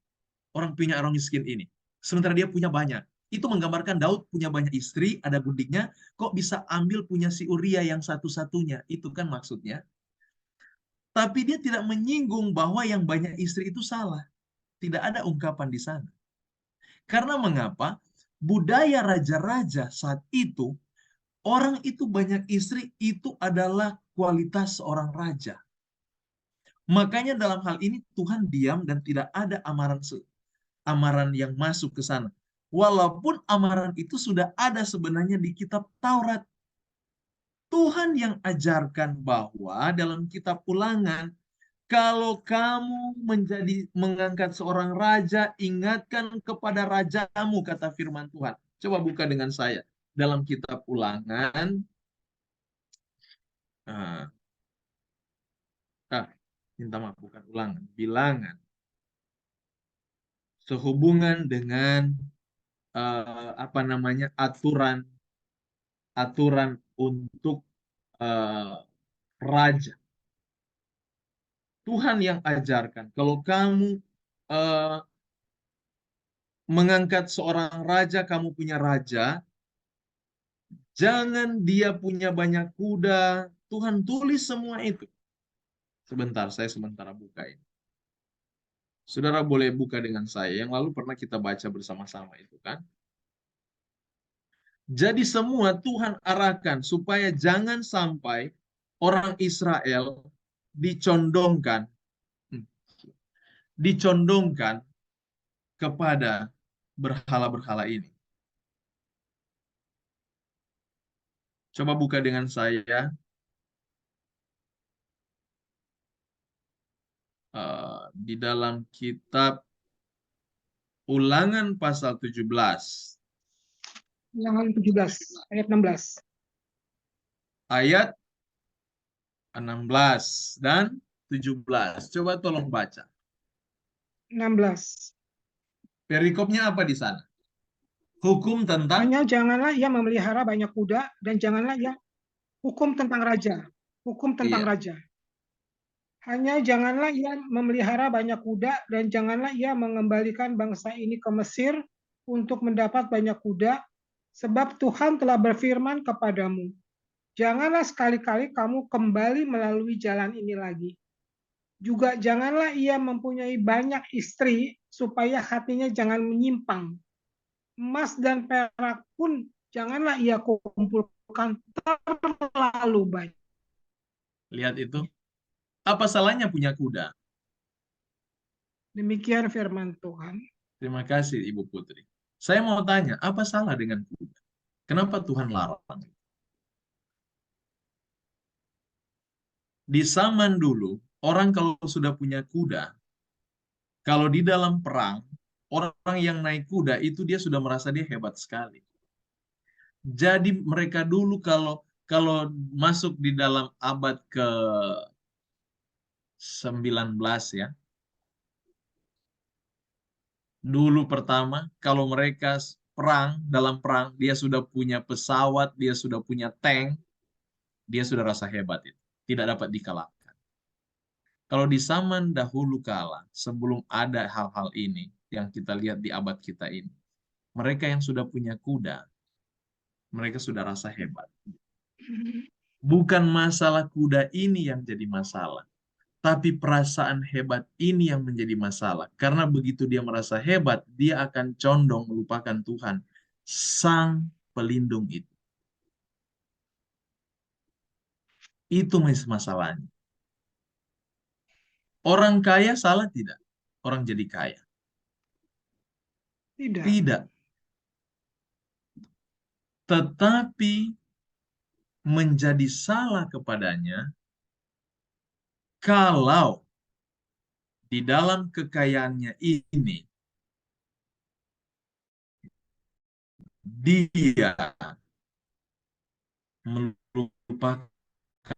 Speaker 1: punya orang miskin ini. Sementara dia punya banyak. Itu menggambarkan Daud punya banyak istri, ada gundiknya, kok bisa ambil punya si Uria yang satu-satunya. Itu kan maksudnya. Tapi dia tidak menyinggung bahwa yang banyak istri itu salah. Tidak ada ungkapan di sana. Karena mengapa? Budaya raja-raja saat itu, orang itu banyak istri, itu adalah kualitas seorang raja. Makanya dalam hal ini Tuhan diam dan tidak ada amaran yang masuk ke sana. Walaupun amaran itu sudah ada sebenarnya di kitab Taurat. Tuhan yang ajarkan bahwa dalam kitab Ulangan, kalau kamu mengangkat seorang raja, ingatkan kepada rajamu, kata firman Tuhan. Coba buka dengan saya. Dalam kitab Ulangan. Minta maaf, bukan Ulangan. Bilangan. Sehubungan dengan aturan untuk raja. Tuhan yang ajarkan, kalau kamu mengangkat seorang raja, kamu punya raja, jangan dia punya banyak kuda. Tuhan tulis semua itu. Sebentar, saya sementara buka ini. Saudara boleh buka dengan saya, yang lalu pernah kita baca bersama-sama itu kan. Jadi semua Tuhan arahkan supaya jangan sampai orang Israel dicondongkan kepada berhala-berhala ini. Coba buka dengan saya di dalam kitab Ulangan pasal 17.
Speaker 3: Ulangan 17 ayat 16.
Speaker 1: Ayat 16 dan 17. Coba tolong baca.
Speaker 3: 16.
Speaker 1: Perikopnya apa di sana? Hukum tentang
Speaker 3: Hanya janganlah ia memelihara banyak kuda, dan janganlah ia hukum tentang raja. Hukum tentang raja. Hanya janganlah ia memelihara banyak kuda, dan janganlah ia mengembalikan bangsa ini ke Mesir untuk mendapat banyak kuda, sebab Tuhan telah berfirman kepadamu, janganlah sekali-kali kamu kembali melalui jalan ini lagi. Juga janganlah ia mempunyai banyak istri, supaya hatinya jangan menyimpang. Emas dan perak pun janganlah ia kumpulkan terlalu banyak.
Speaker 1: Lihat itu. Apa salahnya punya kuda?
Speaker 3: Demikian firman Tuhan.
Speaker 1: Terima kasih Ibu Putri. Saya mau tanya, apa salah dengan kuda? Kenapa Tuhan larang? Di zaman dulu, orang kalau sudah punya kuda, kalau di dalam perang, orang yang naik kuda itu dia sudah merasa dia hebat sekali. Jadi mereka dulu kalau masuk di dalam abad ke-19 ya. Dulu pertama, kalau mereka dalam perang, dia sudah punya pesawat, dia sudah punya tank, dia sudah rasa hebat itu. Tidak dapat dikalahkan. Kalau di zaman dahulu kala, sebelum ada hal-hal ini yang kita lihat di abad kita ini, mereka yang sudah punya kuda, Mereka sudah rasa hebat. Bukan masalah kuda ini yang jadi masalah, tapi perasaan hebat ini yang menjadi masalah. Karena begitu dia merasa hebat, dia akan condong melupakan Tuhan, Sang Pelindung itu. Itu masalahnya. Orang kaya salah tidak? Orang jadi kaya.
Speaker 3: Tidak.
Speaker 1: Tidak. Tetapi menjadi salah kepadanya kalau di dalam kekayaannya ini dia melupakan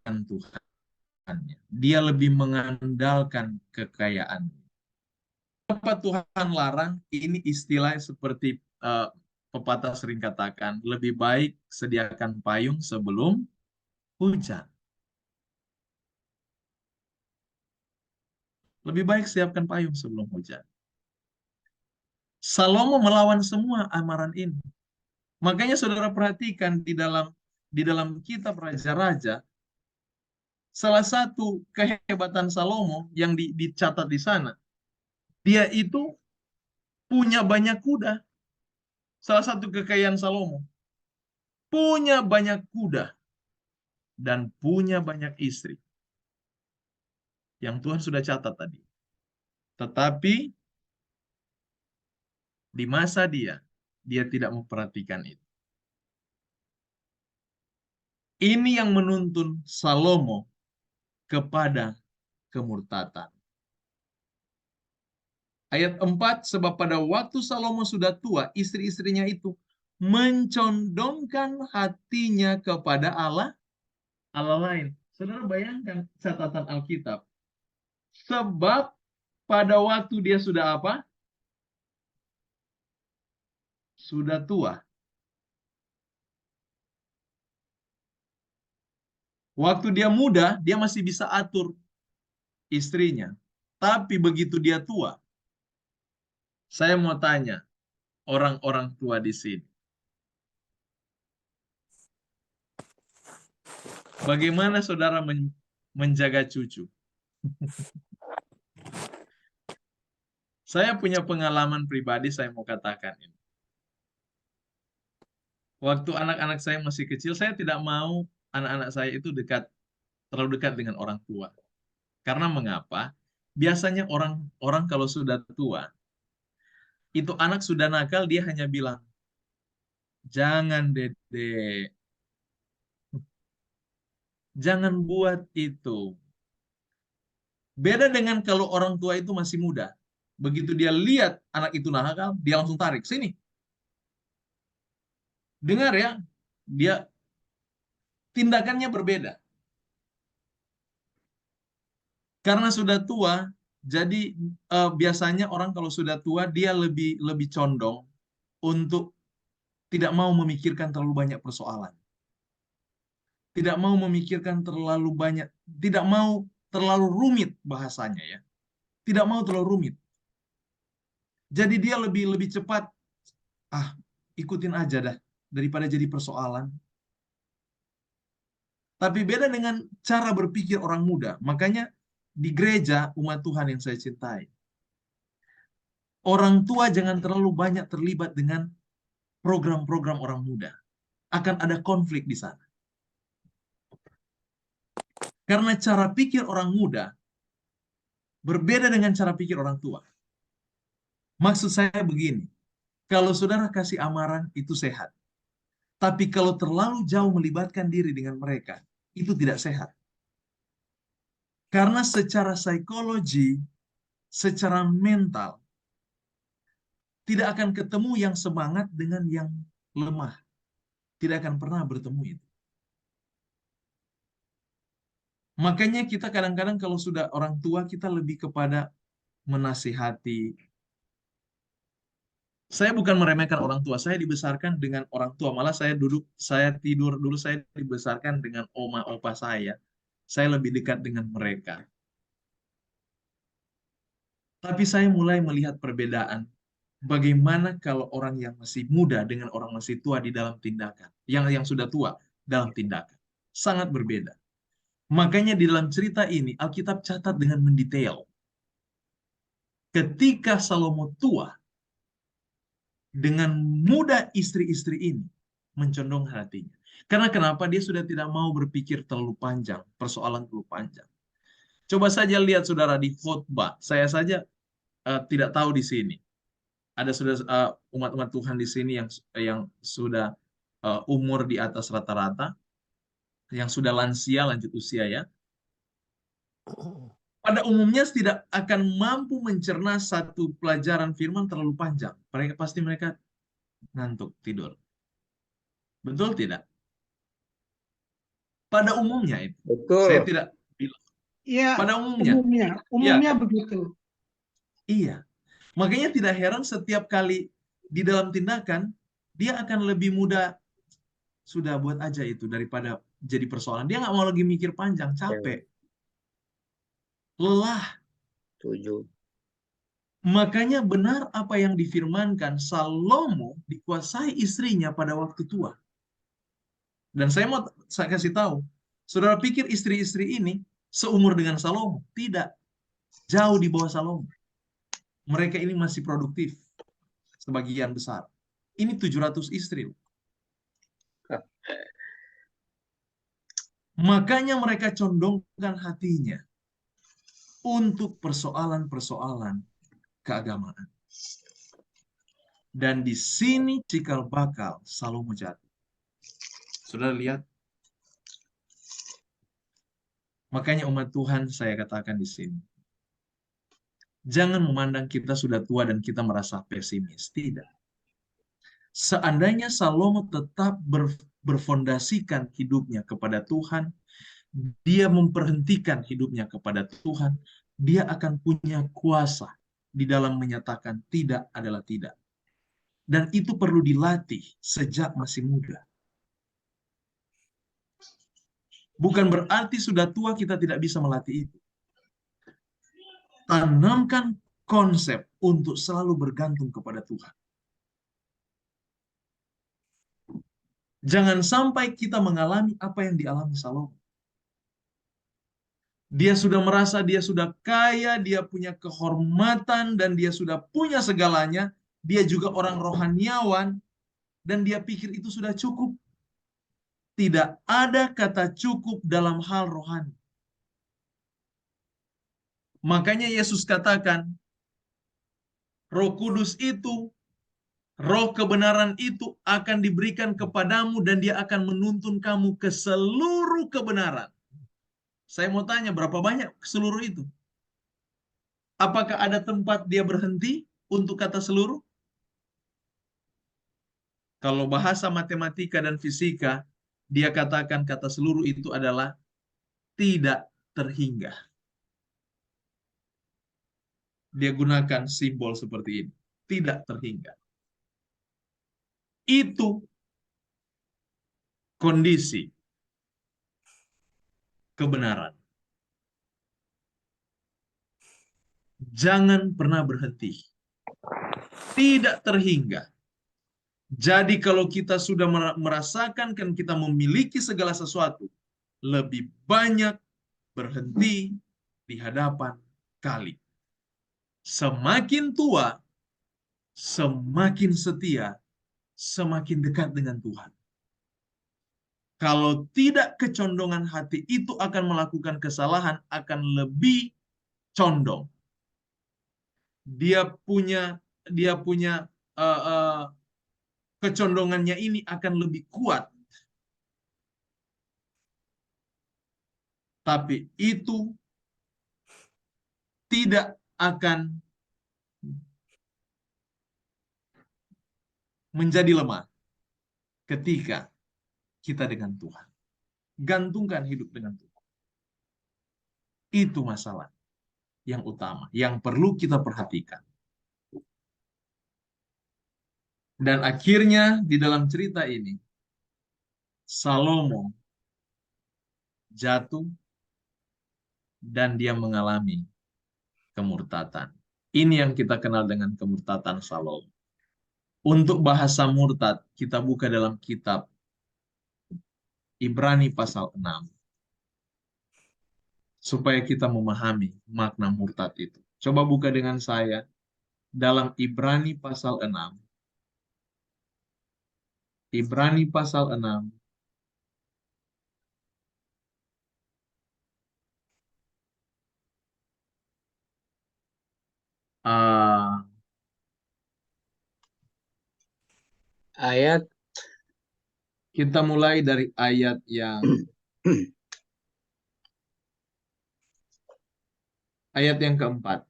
Speaker 1: Tuhannya. Dia lebih mengandalkan kekayaannya. Apa Tuhan larang? Ini istilah seperti pepatah sering katakan, lebih baik sediakan payung sebelum hujan. Lebih baik siapkan payung sebelum hujan. Salomo melawan semua amaran ini. Makanya saudara perhatikan di dalam kitab Raja-Raja, salah satu kehebatan Salomo yang dicatat di sana, dia itu punya banyak kuda. Salah satu kekayaan Salomo, punya banyak kuda dan punya banyak istri. Yang Tuhan sudah catat tadi. Tetapi di masa dia tidak memperhatikan itu. Ini yang menuntun Salomo kepada kemurtatan. Ayat 4, sebab pada waktu Salomo sudah tua, istri-istrinya itu mencondongkan hatinya kepada Allah lain. Saudara bayangkan catatan Alkitab. Sebab pada waktu dia sudah apa? Sudah tua. Waktu dia muda, dia masih bisa atur istrinya. Tapi begitu dia tua, saya mau tanya orang-orang tua di sini. Bagaimana saudara menjaga cucu? Saya punya pengalaman pribadi, saya mau katakan ini. Waktu anak-anak saya masih kecil, saya tidak mau anak-anak saya itu terlalu dekat dengan orang tua. Karena mengapa? Biasanya orang kalau sudah tua, itu anak sudah nakal, dia hanya bilang, jangan Dede, jangan buat itu. Beda dengan kalau orang tua itu masih muda. Begitu dia lihat anak itu nakal, dia langsung tarik, sini. Dengar ya, dia tindakannya berbeda. Karena sudah tua, jadi biasanya orang kalau sudah tua, dia lebih condong untuk tidak mau memikirkan terlalu banyak persoalan. Tidak mau memikirkan terlalu banyak, tidak mau terlalu rumit bahasanya ya. Tidak mau terlalu rumit. Jadi dia lebih cepat, ikutin aja dah, daripada jadi persoalan. Tapi beda dengan cara berpikir orang muda. Makanya di gereja umat Tuhan yang saya cintai, orang tua jangan terlalu banyak terlibat dengan program-program orang muda. Akan ada konflik di sana. Karena cara pikir orang muda berbeda dengan cara pikir orang tua. Maksud saya begini, kalau saudara kasih amaran itu sehat. Tapi kalau terlalu jauh melibatkan diri dengan mereka, itu tidak sehat. Karena secara psikologi, secara mental, tidak akan ketemu yang semangat dengan yang lemah. Tidak akan pernah bertemu itu. Makanya kita kadang-kadang kalau sudah orang tua, kita lebih kepada menasihati. Saya bukan meremehkan orang tua, saya dibesarkan dengan orang tua. Malah saya tidur dulu, saya dibesarkan dengan oma opa saya. Saya lebih dekat dengan mereka. Tapi saya mulai melihat perbedaan bagaimana kalau orang yang masih muda dengan orang masih tua di dalam tindakan, yang sudah tua dalam tindakan, sangat berbeda. Makanya di dalam cerita ini Alkitab catat dengan mendetail. Ketika Salomo tua, dengan muda istri-istri ini mencondong hatinya. Karena kenapa? Dia sudah tidak mau berpikir terlalu panjang, persoalan terlalu panjang. Coba saja lihat saudara di khotbah. Saya saja tidak tahu di sini. Ada sudah umat-umat Tuhan di sini yang sudah umur di atas rata-rata, yang sudah lansia, lanjut usia ya. Pada umumnya tidak akan mampu mencerna satu pelajaran firman terlalu panjang. Mereka ngantuk, tidur. Betul tidak? Pada umumnya itu. Saya
Speaker 5: Betul.
Speaker 1: tidak bilang.
Speaker 3: Iya,
Speaker 1: Pada umumnya.
Speaker 3: umumnya
Speaker 1: Ya,
Speaker 3: begitu.
Speaker 1: iya. Makanya tidak heran setiap kali di dalam tindakan, dia akan lebih mudah, sudah buat aja itu daripada jadi persoalan. Dia nggak mau lagi mikir panjang, capek, lelah.
Speaker 5: Tujuh.
Speaker 1: Makanya benar apa yang difirmankan, Salomo dikuasai istrinya pada waktu tua. Dan saya kasih tahu, saudara pikir istri-istri ini seumur dengan Salomo? Tidak, jauh di bawah Salomo. Mereka ini masih produktif, sebagian besar. Ini 700 istri. Makanya mereka condongkan hatinya untuk persoalan-persoalan keagamaan. Dan di sini cikal bakal Salomo jatuh. Saudara lihat? Makanya umat Tuhan saya katakan di sini. Jangan memandang kita sudah tua dan kita merasa pesimis. Tidak. Seandainya Salomo tetap berfondasikan hidupnya kepada Tuhan, dia memperhentikan hidupnya kepada Tuhan, dia akan punya kuasa di dalam menyatakan tidak adalah tidak. Dan itu perlu dilatih sejak masih muda. Bukan berarti sudah tua kita tidak bisa melatih itu. Tanamkan konsep untuk selalu bergantung kepada Tuhan. Jangan sampai kita mengalami apa yang dialami Salomo. Dia sudah merasa dia sudah kaya, dia punya kehormatan, dan dia sudah punya segalanya. Dia juga orang rohaniawan, dan dia pikir itu sudah cukup. Tidak ada kata cukup dalam hal rohani. Makanya Yesus katakan, Roh Kudus itu, Roh kebenaran itu akan diberikan kepadamu dan dia akan menuntun kamu ke seluruh kebenaran. Saya mau tanya, berapa banyak seluruh itu? Apakah ada tempat dia berhenti untuk kata seluruh? Kalau bahasa matematika dan fisika, dia katakan kata seluruh itu adalah tidak terhingga. Dia gunakan simbol seperti ini. Tidak terhingga. Itu kondisi kebenaran. Jangan pernah berhenti. Tidak terhingga. Jadi kalau kita sudah merasakan kan kita memiliki segala sesuatu, lebih banyak berhenti di hadapan kali. Semakin tua, semakin setia, semakin dekat dengan Tuhan. Kalau tidak kecondongan hati itu akan melakukan kesalahan, akan lebih condong. Dia punya kecondongannya ini akan lebih kuat. Tapi itu tidak akan menjadi lemah ketika kita dengan Tuhan. Gantungkan hidup dengan Tuhan. Itu masalah yang utama, yang perlu kita perhatikan. Dan akhirnya di dalam cerita ini, Salomo jatuh dan dia mengalami kemurtatan. Ini yang kita kenal dengan kemurtatan Salomo. Untuk bahasa murtad, kita buka dalam kitab Ibrani pasal 6. Supaya kita memahami makna murtad itu. Coba buka dengan saya dalam Ibrani pasal 6. Ibrani pasal 6.
Speaker 5: Ayat
Speaker 1: Kita mulai dari ayat yang keempat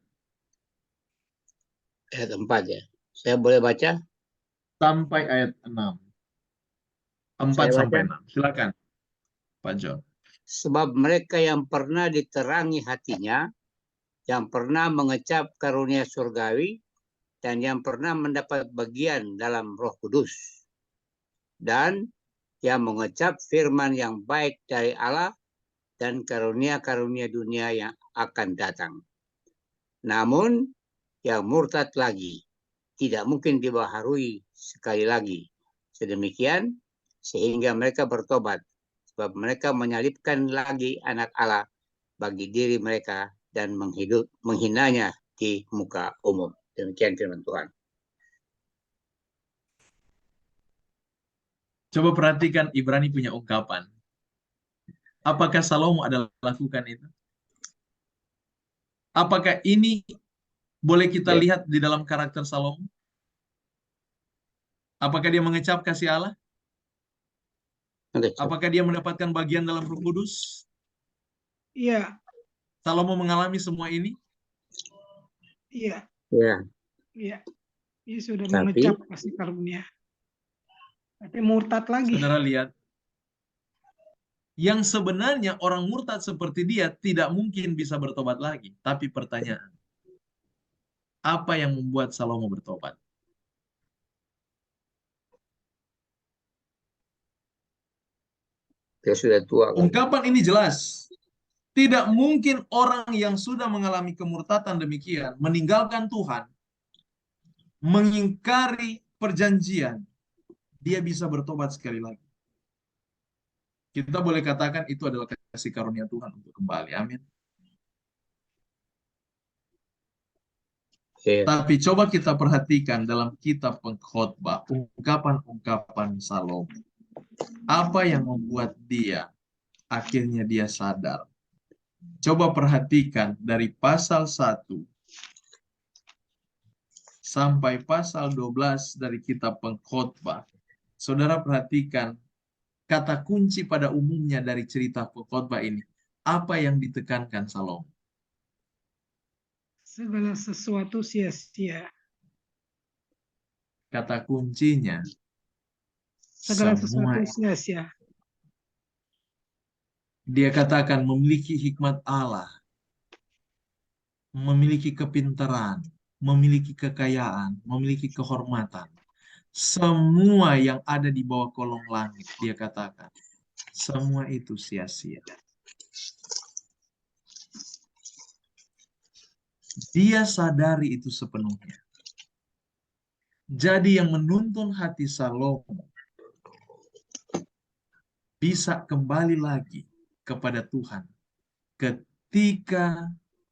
Speaker 5: ayat 4 ya. Saya boleh baca?
Speaker 1: sampai ayat 6. 4
Speaker 5: Saya
Speaker 1: sampai
Speaker 5: baca.
Speaker 1: 6. Silakan, Pak John.
Speaker 5: Sebab mereka yang pernah diterangi hatinya, yang pernah mengecap karunia surgawi, dan yang pernah mendapat bagian dalam Roh Kudus, dan yang mengecap firman yang baik dari Allah dan karunia-karunia dunia yang akan datang. Namun yang murtad lagi tidak mungkin dibaharui sekali lagi. Sedemikian sehingga mereka bertobat, sebab mereka menyalibkan lagi anak Allah bagi diri mereka dan menghinanya di muka umum. Demikian firman Tuhan.
Speaker 1: Coba perhatikan Ibrani punya ungkapan. Apakah Salomo adalah lakukan itu? Apakah ini boleh kita lihat di dalam karakter Salomo? Apakah dia mengecap kasih Allah? Apakah dia mendapatkan bagian dalam Roh Kudus?
Speaker 3: Iya,
Speaker 1: Salomo mengalami semua ini?
Speaker 3: iya,
Speaker 5: Ya,
Speaker 3: iya. Dia sudah
Speaker 5: Tapi-
Speaker 3: mengecap kasih karunia. Tapi murtad lagi.
Speaker 1: Saudara lihat, yang sebenarnya orang murtad seperti dia tidak mungkin bisa bertobat lagi. Tapi pertanyaan, apa yang membuat Salomo bertobat?
Speaker 5: dia sudah tua. Kan?
Speaker 1: Ungkapan ini jelas. Tidak mungkin orang yang sudah mengalami kemurtatan demikian, meninggalkan Tuhan, mengingkari perjanjian, dia bisa bertobat sekali lagi. Kita boleh katakan itu adalah kasih karunia Tuhan untuk kembali. Amin.
Speaker 5: Ya.
Speaker 1: Tapi coba kita perhatikan dalam kitab Pengkhotbah, ungkapan-ungkapan Salomo. Apa yang membuat dia akhirnya dia sadar? Coba perhatikan dari pasal 1 sampai pasal 12 dari kitab Pengkhotbah. Saudara perhatikan kata kunci pada umumnya dari cerita Pengkhotbah ini. Apa yang ditekankan Salomo?
Speaker 3: Segala sesuatu sia-sia.
Speaker 1: Kata kuncinya,
Speaker 3: Segala
Speaker 1: semua.
Speaker 3: sesuatu sia-sia.
Speaker 1: Dia katakan memiliki hikmat Allah, memiliki kepintaran, memiliki kekayaan, memiliki kehormatan. Semua yang ada di bawah kolong langit, dia katakan, semua itu sia-sia. Dia sadari itu sepenuhnya. Jadi yang menuntun hati Salomo bisa kembali lagi kepada Tuhan ketika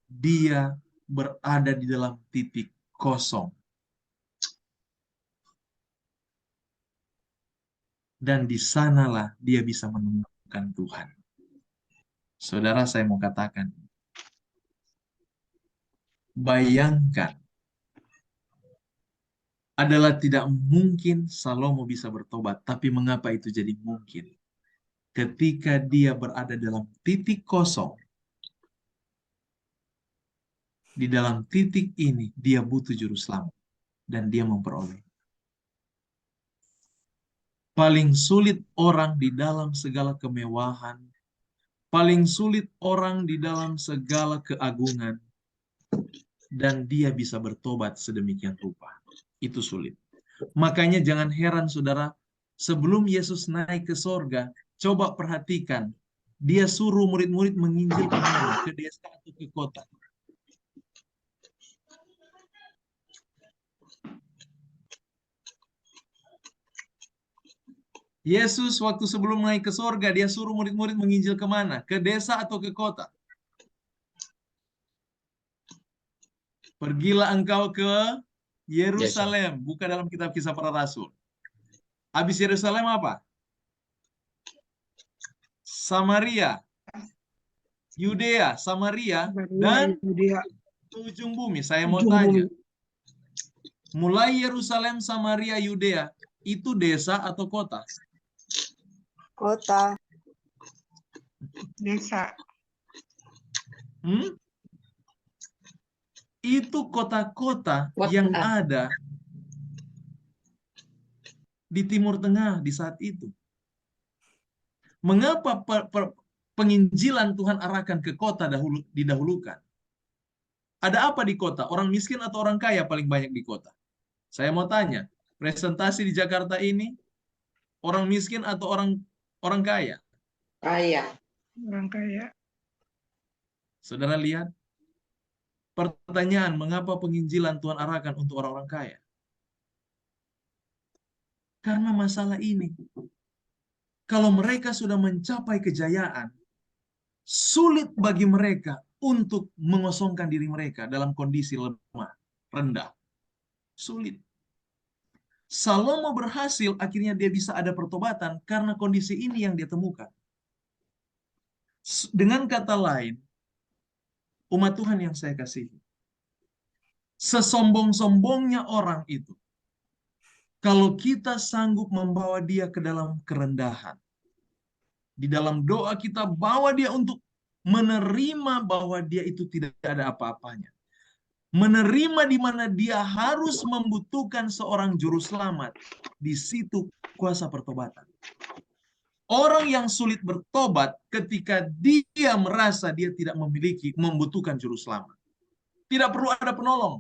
Speaker 1: dia berada di dalam titik kosong. Dan di sanalah dia bisa menemukan Tuhan. Saudara, saya mau katakan, bayangkan, adalah tidak mungkin Salomo bisa bertobat, tapi mengapa itu jadi mungkin? Ketika dia berada dalam titik kosong, di dalam titik ini dia butuh juru selamat, dan dia memperoleh. Paling sulit orang di dalam segala kemewahan, paling sulit orang di dalam segala keagungan, dan dia bisa bertobat sedemikian rupa. Itu sulit. Makanya jangan heran saudara, sebelum Yesus naik ke sorga, coba perhatikan, dia suruh murid-murid menginjil kemana? Ke desa atau ke kota? Yesus waktu sebelum naik ke sorga, dia suruh murid-murid menginjil kemana? Ke desa atau ke kota? Pergilah engkau ke Yerusalem. Buka dalam kitab Kisah Para Rasul. Habis Yerusalem apa? Samaria, Yudea, Samaria, dan
Speaker 3: Yudea,
Speaker 1: ujung bumi. Saya mau
Speaker 3: ujung
Speaker 1: tanya,
Speaker 3: bumi.
Speaker 1: mulai Yerusalem, Samaria, Yudea, itu desa atau kota?
Speaker 7: Kota.
Speaker 3: Desa.
Speaker 1: Itu kota-kota yang ada di Timur Tengah di saat itu. Mengapa penginjilan Tuhan arahkan ke kota didahulukan? Ada apa di kota? Orang miskin atau orang kaya paling banyak di kota? Saya mau tanya, presentasi di Jakarta ini, orang miskin atau orang kaya?
Speaker 7: Kaya.
Speaker 3: Orang kaya.
Speaker 1: Saudara lihat, pertanyaan, mengapa penginjilan Tuhan arahkan untuk orang-orang kaya? Karena masalah ini. Kalau mereka sudah mencapai kejayaan, sulit bagi mereka untuk mengosongkan diri mereka dalam kondisi lemah, rendah. Sulit. Salomo berhasil, akhirnya dia bisa ada pertobatan karena kondisi ini yang dia temukan. Dengan kata lain, umat Tuhan yang saya kasihi, sesombong-sombongnya orang itu, kalau kita sanggup membawa dia ke dalam kerendahan, di dalam doa kita bawa dia untuk menerima bahwa dia itu tidak ada apa-apanya. Menerima di mana dia harus membutuhkan seorang juru selamat. Di situ kuasa pertobatan. Orang yang sulit bertobat ketika dia merasa dia tidak membutuhkan juru selamat. Tidak perlu ada penolong.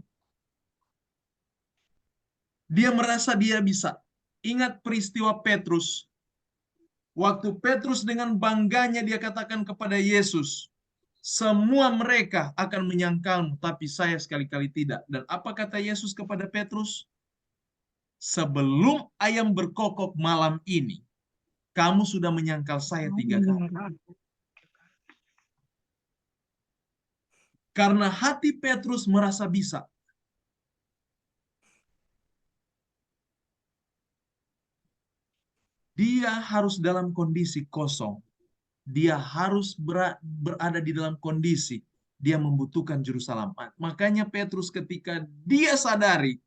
Speaker 1: Dia merasa dia bisa. Ingat peristiwa Petrus. Waktu Petrus dengan bangganya dia katakan kepada Yesus, semua mereka akan menyangkalmu, tapi saya sekali-kali tidak. Dan apa kata Yesus kepada Petrus? Sebelum ayam berkokok malam ini, kamu sudah menyangkal saya 3 kali. Karena hati Petrus merasa bisa. Dia harus dalam kondisi kosong. Dia harus berada di dalam kondisi dia membutuhkan juru selamat. Makanya Petrus ketika dia sadari,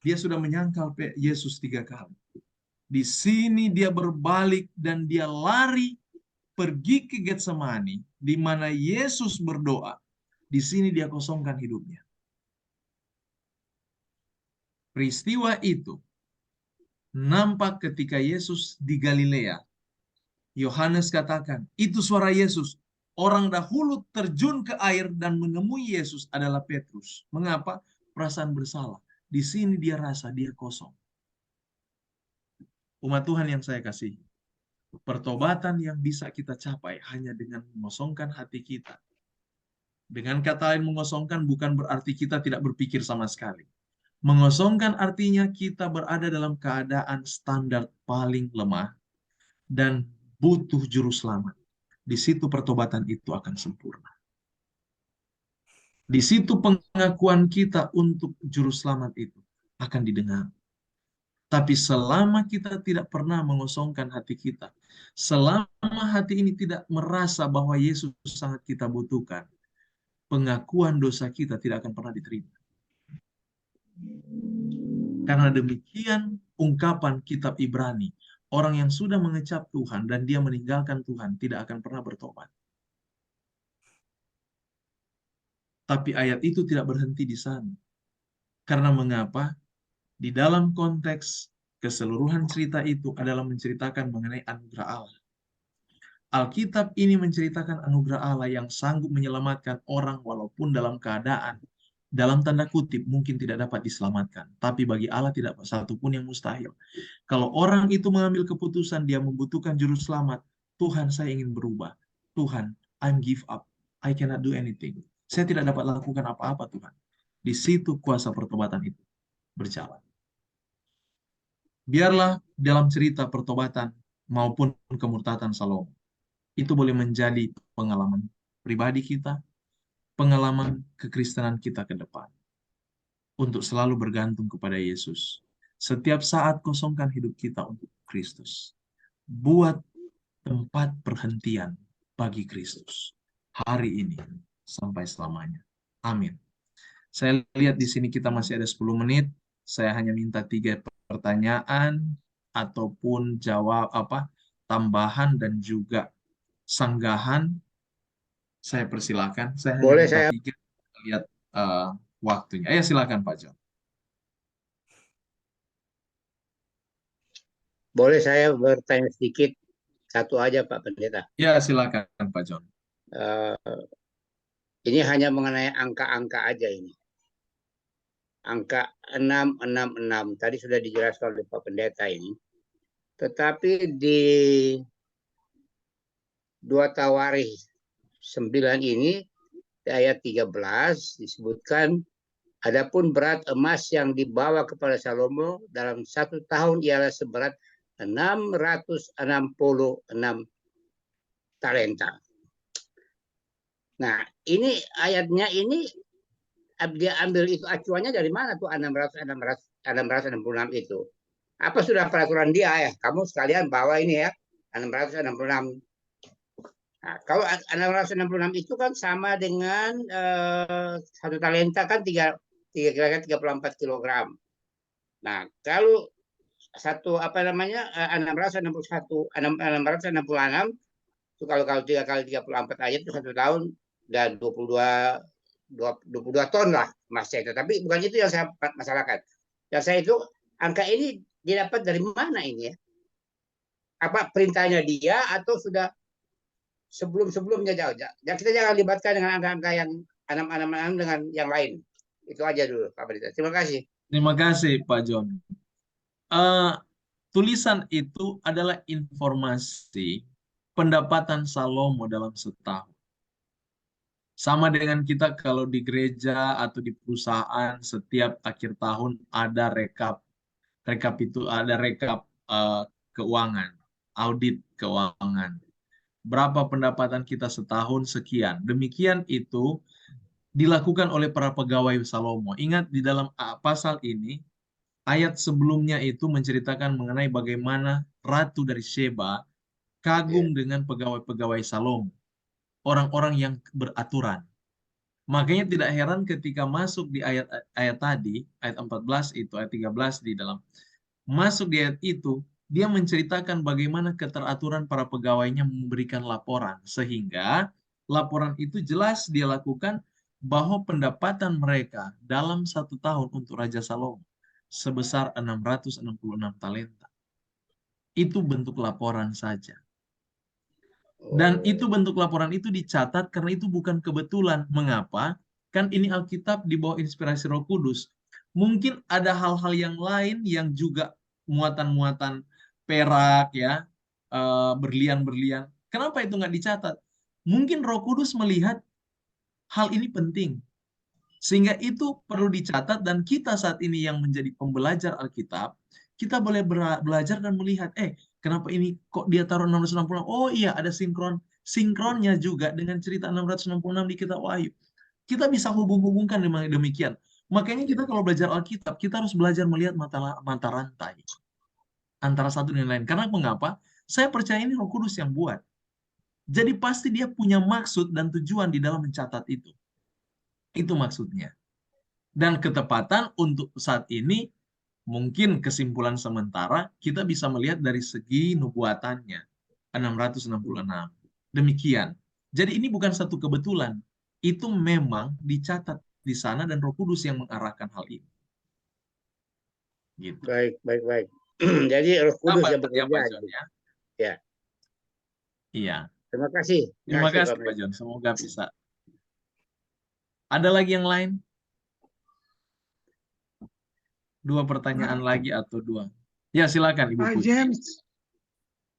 Speaker 1: dia sudah menyangkal Yesus 3 kali. Di sini dia berbalik dan dia lari pergi ke Getsemani, di mana Yesus berdoa. Di sini dia kosongkan hidupnya. Peristiwa itu nampak ketika Yesus di Galilea. Yohanes katakan, itu suara Yesus. Orang dahulu terjun ke air dan menemui Yesus adalah Petrus. Mengapa? Perasaan bersalah. Di sini dia rasa dia kosong. Umat Tuhan yang saya kasih, pertobatan yang bisa kita capai hanya dengan mengosongkan hati kita. Dengan kata lain, mengosongkan bukan berarti kita tidak berpikir sama sekali. Mengosongkan artinya kita berada dalam keadaan standar paling lemah dan butuh juru selamat. Di situ pertobatan itu akan sempurna. Di situ pengakuan kita untuk juru selamat itu akan didengar. Tapi selama kita tidak pernah mengosongkan hati kita, selama hati ini tidak merasa bahwa Yesus sangat kita butuhkan, pengakuan dosa kita tidak akan pernah diterima. Karena demikian ungkapan kitab Ibrani, orang yang sudah mengecap Tuhan dan dia meninggalkan Tuhan tidak akan pernah bertobat. Tapi ayat itu tidak berhenti di sana. Karena mengapa? Di dalam konteks keseluruhan cerita itu adalah menceritakan mengenai anugerah Allah. Alkitab ini menceritakan anugerah Allah yang sanggup menyelamatkan orang walaupun dalam keadaan, dalam tanda kutip, mungkin tidak dapat diselamatkan. Tapi bagi Allah tidak satupun yang mustahil. Kalau orang itu mengambil keputusan, dia membutuhkan juru selamat. Tuhan, saya ingin berubah. Tuhan, I'm give up. I cannot do anything. Saya tidak dapat lakukan apa-apa, Tuhan. Di situ kuasa pertobatan itu berjalan. Biarlah dalam cerita pertobatan maupun kemurtatan Salomo. Itu boleh menjadi pengalaman pribadi kita, pengalaman kekristenan kita ke depan. Untuk selalu bergantung kepada Yesus. Setiap saat kosongkan hidup kita untuk Kristus. Buat tempat perhentian bagi Kristus. Hari ini sampai selamanya. Amin. Saya lihat di sini kita masih ada 10 menit. Saya hanya minta 3 pertanyaan ataupun jawab tambahan dan juga sanggahan. Saya persilakan. Saya hanya
Speaker 5: Boleh
Speaker 1: minta
Speaker 5: saya
Speaker 1: 3 lihat waktunya. Ayo silakan Pak John.
Speaker 5: boleh saya bertanya sedikit, satu aja Pak Pendeta.
Speaker 1: Ya silakan Pak John.
Speaker 5: Eh, ini hanya mengenai angka-angka aja ini. Angka 666 tadi sudah dijelaskan oleh Pak Pendeta ini. Tetapi di 2 Tawarikh 9 ini di ayat 13 disebutkan, adapun berat emas yang dibawa kepada Salomo dalam 1 tahun ialah seberat 666 talenta. Nah, ini ayatnya ini dia ambil itu acuannya dari mana tuh 666 itu? Apa sudah peraturan dia ya? Kamu sekalian bawa ini ya, 666. Nah, kalau 666 itu kan sama dengan 1 talenta kan 34 kilogram. Nah, kalau 666 itu kalau 3 kali 34 aja itu 1 tahun dan 22 ton lah emasnya itu. Tapi bukan itu yang saya masalahkan. Yang saya itu angka ini didapat dari mana ini ya? Apa perintahnya dia atau sudah sebelum-sebelumnya jauh? Dan kita jangan libatkan dengan angka-angka yang 666 dengan yang lain. Itu aja dulu Pak Pendeta. Terima kasih.
Speaker 1: Terima kasih Pak John. Tulisan itu adalah informasi pendapatan Salomo dalam setahun. Sama dengan kita kalau di gereja atau di perusahaan setiap akhir tahun ada rekap keuangan, audit keuangan. Berapa pendapatan kita setahun sekian. Demikian itu dilakukan oleh para pegawai Salomo. Ingat di dalam pasal ini ayat sebelumnya itu menceritakan mengenai bagaimana Ratu dari Sheba kagum dengan pegawai-pegawai Salomo. Orang-orang yang beraturan. Makanya tidak heran ketika masuk di ayat tadi, ayat 14 itu, ayat 13 di dalam. Masuk di ayat itu, dia menceritakan bagaimana keteraturan para pegawainya memberikan laporan. Sehingga laporan itu jelas dia lakukan bahwa pendapatan mereka dalam 1 tahun untuk Raja Salomo sebesar 666 talenta. Itu bentuk laporan saja. Dan itu bentuk laporan itu dicatat karena itu bukan kebetulan. Mengapa? Kan ini Alkitab di bawah inspirasi Roh Kudus. Mungkin ada hal-hal yang lain yang juga muatan-muatan perak ya, berlian-berlian. Kenapa itu nggak dicatat? Mungkin Roh Kudus melihat hal ini penting. Sehingga itu perlu dicatat dan kita saat ini yang menjadi pembelajar Alkitab, kita boleh belajar dan melihat, kenapa ini kok dia taruh 666? Oh iya, ada sinkronnya juga dengan cerita 666 di kitab Wahyu. Kita bisa hubung-hubungkan demikian. Makanya kita kalau belajar Alkitab, kita harus belajar melihat mata rantai antara satu dan lain. Karena mengapa? Saya percaya ini Roh Kudus yang buat. Jadi pasti dia punya maksud dan tujuan di dalam mencatat itu. Itu maksudnya. Dan ketepatan untuk saat ini, mungkin kesimpulan sementara, kita bisa melihat dari segi nubuatannya. 666. Demikian. Jadi ini bukan satu kebetulan. Itu memang dicatat di sana dan Roh Kudus yang mengarahkan hal ini. Gitu.
Speaker 5: Baik. Jadi Roh Kudus yang bekerja.
Speaker 1: Ya.
Speaker 5: Ya.
Speaker 1: Iya.
Speaker 5: Terima kasih.
Speaker 1: Terima kasih Pak John. Semoga bisa. Ada lagi yang lain? 2 pertanyaan lagi atau 2? Ya, silakan Ibu
Speaker 3: Pak
Speaker 1: Putri.
Speaker 3: James,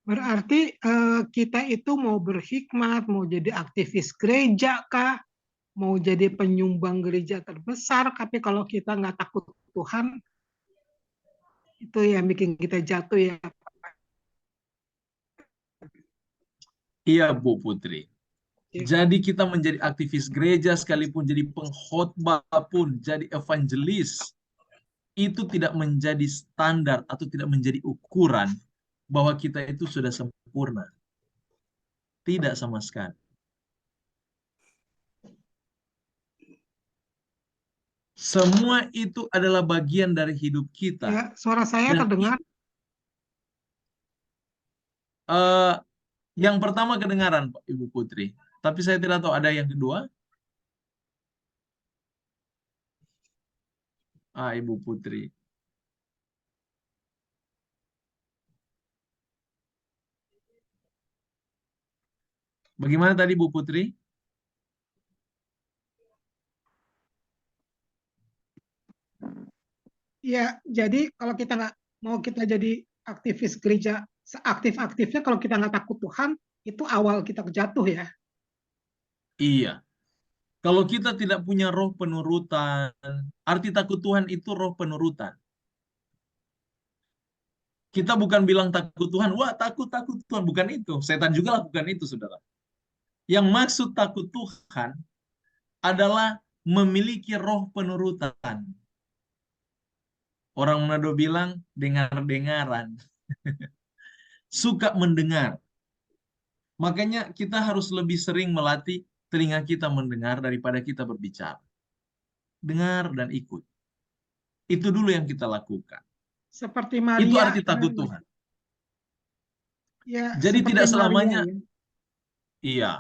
Speaker 3: berarti kita itu mau berhikmat, mau jadi aktivis gereja kah, mau jadi penyumbang gereja terbesar, tapi kalau kita nggak takut Tuhan, Itu yang bikin kita jatuh ya.
Speaker 1: Iya, Bu Putri. Jadi kita menjadi aktivis gereja sekalipun, jadi pengkhotbah pun, jadi evangelis, itu tidak menjadi standar atau tidak menjadi ukuran bahwa kita itu sudah sempurna. Tidak sama sekali. Semua itu adalah bagian dari hidup kita.
Speaker 3: Ya, suara saya
Speaker 1: Dan
Speaker 3: terdengar.
Speaker 1: Yang pertama kedengaran, Pak Ibu Putri. Tapi saya tidak tahu ada yang kedua. Ibu Putri. Bagaimana tadi Bu Putri?
Speaker 3: Ya, jadi kalau kita nggak mau kita jadi aktivis gereja seaktif-aktifnya, kalau kita nggak takut Tuhan, itu awal kita jatuh ya.
Speaker 1: Iya. Kalau kita tidak punya roh penurutan, arti takut Tuhan itu roh penurutan. Kita bukan bilang takut Tuhan, wah takut Tuhan. Bukan itu. Setan juga lakukan itu, saudara. Yang maksud takut Tuhan adalah memiliki roh penurutan. Orang Manado bilang dengar-dengaran. Suka mendengar. Makanya kita harus lebih sering melatih telinga kita mendengar daripada kita berbicara. Dengar dan ikut. Itu dulu yang kita lakukan.
Speaker 3: Seperti Maria.
Speaker 1: Itu arti takut Tuhan.
Speaker 3: Ya,
Speaker 1: Jadi tidak
Speaker 3: seperti
Speaker 1: selamanya,
Speaker 3: Maria, ya.
Speaker 1: Iya.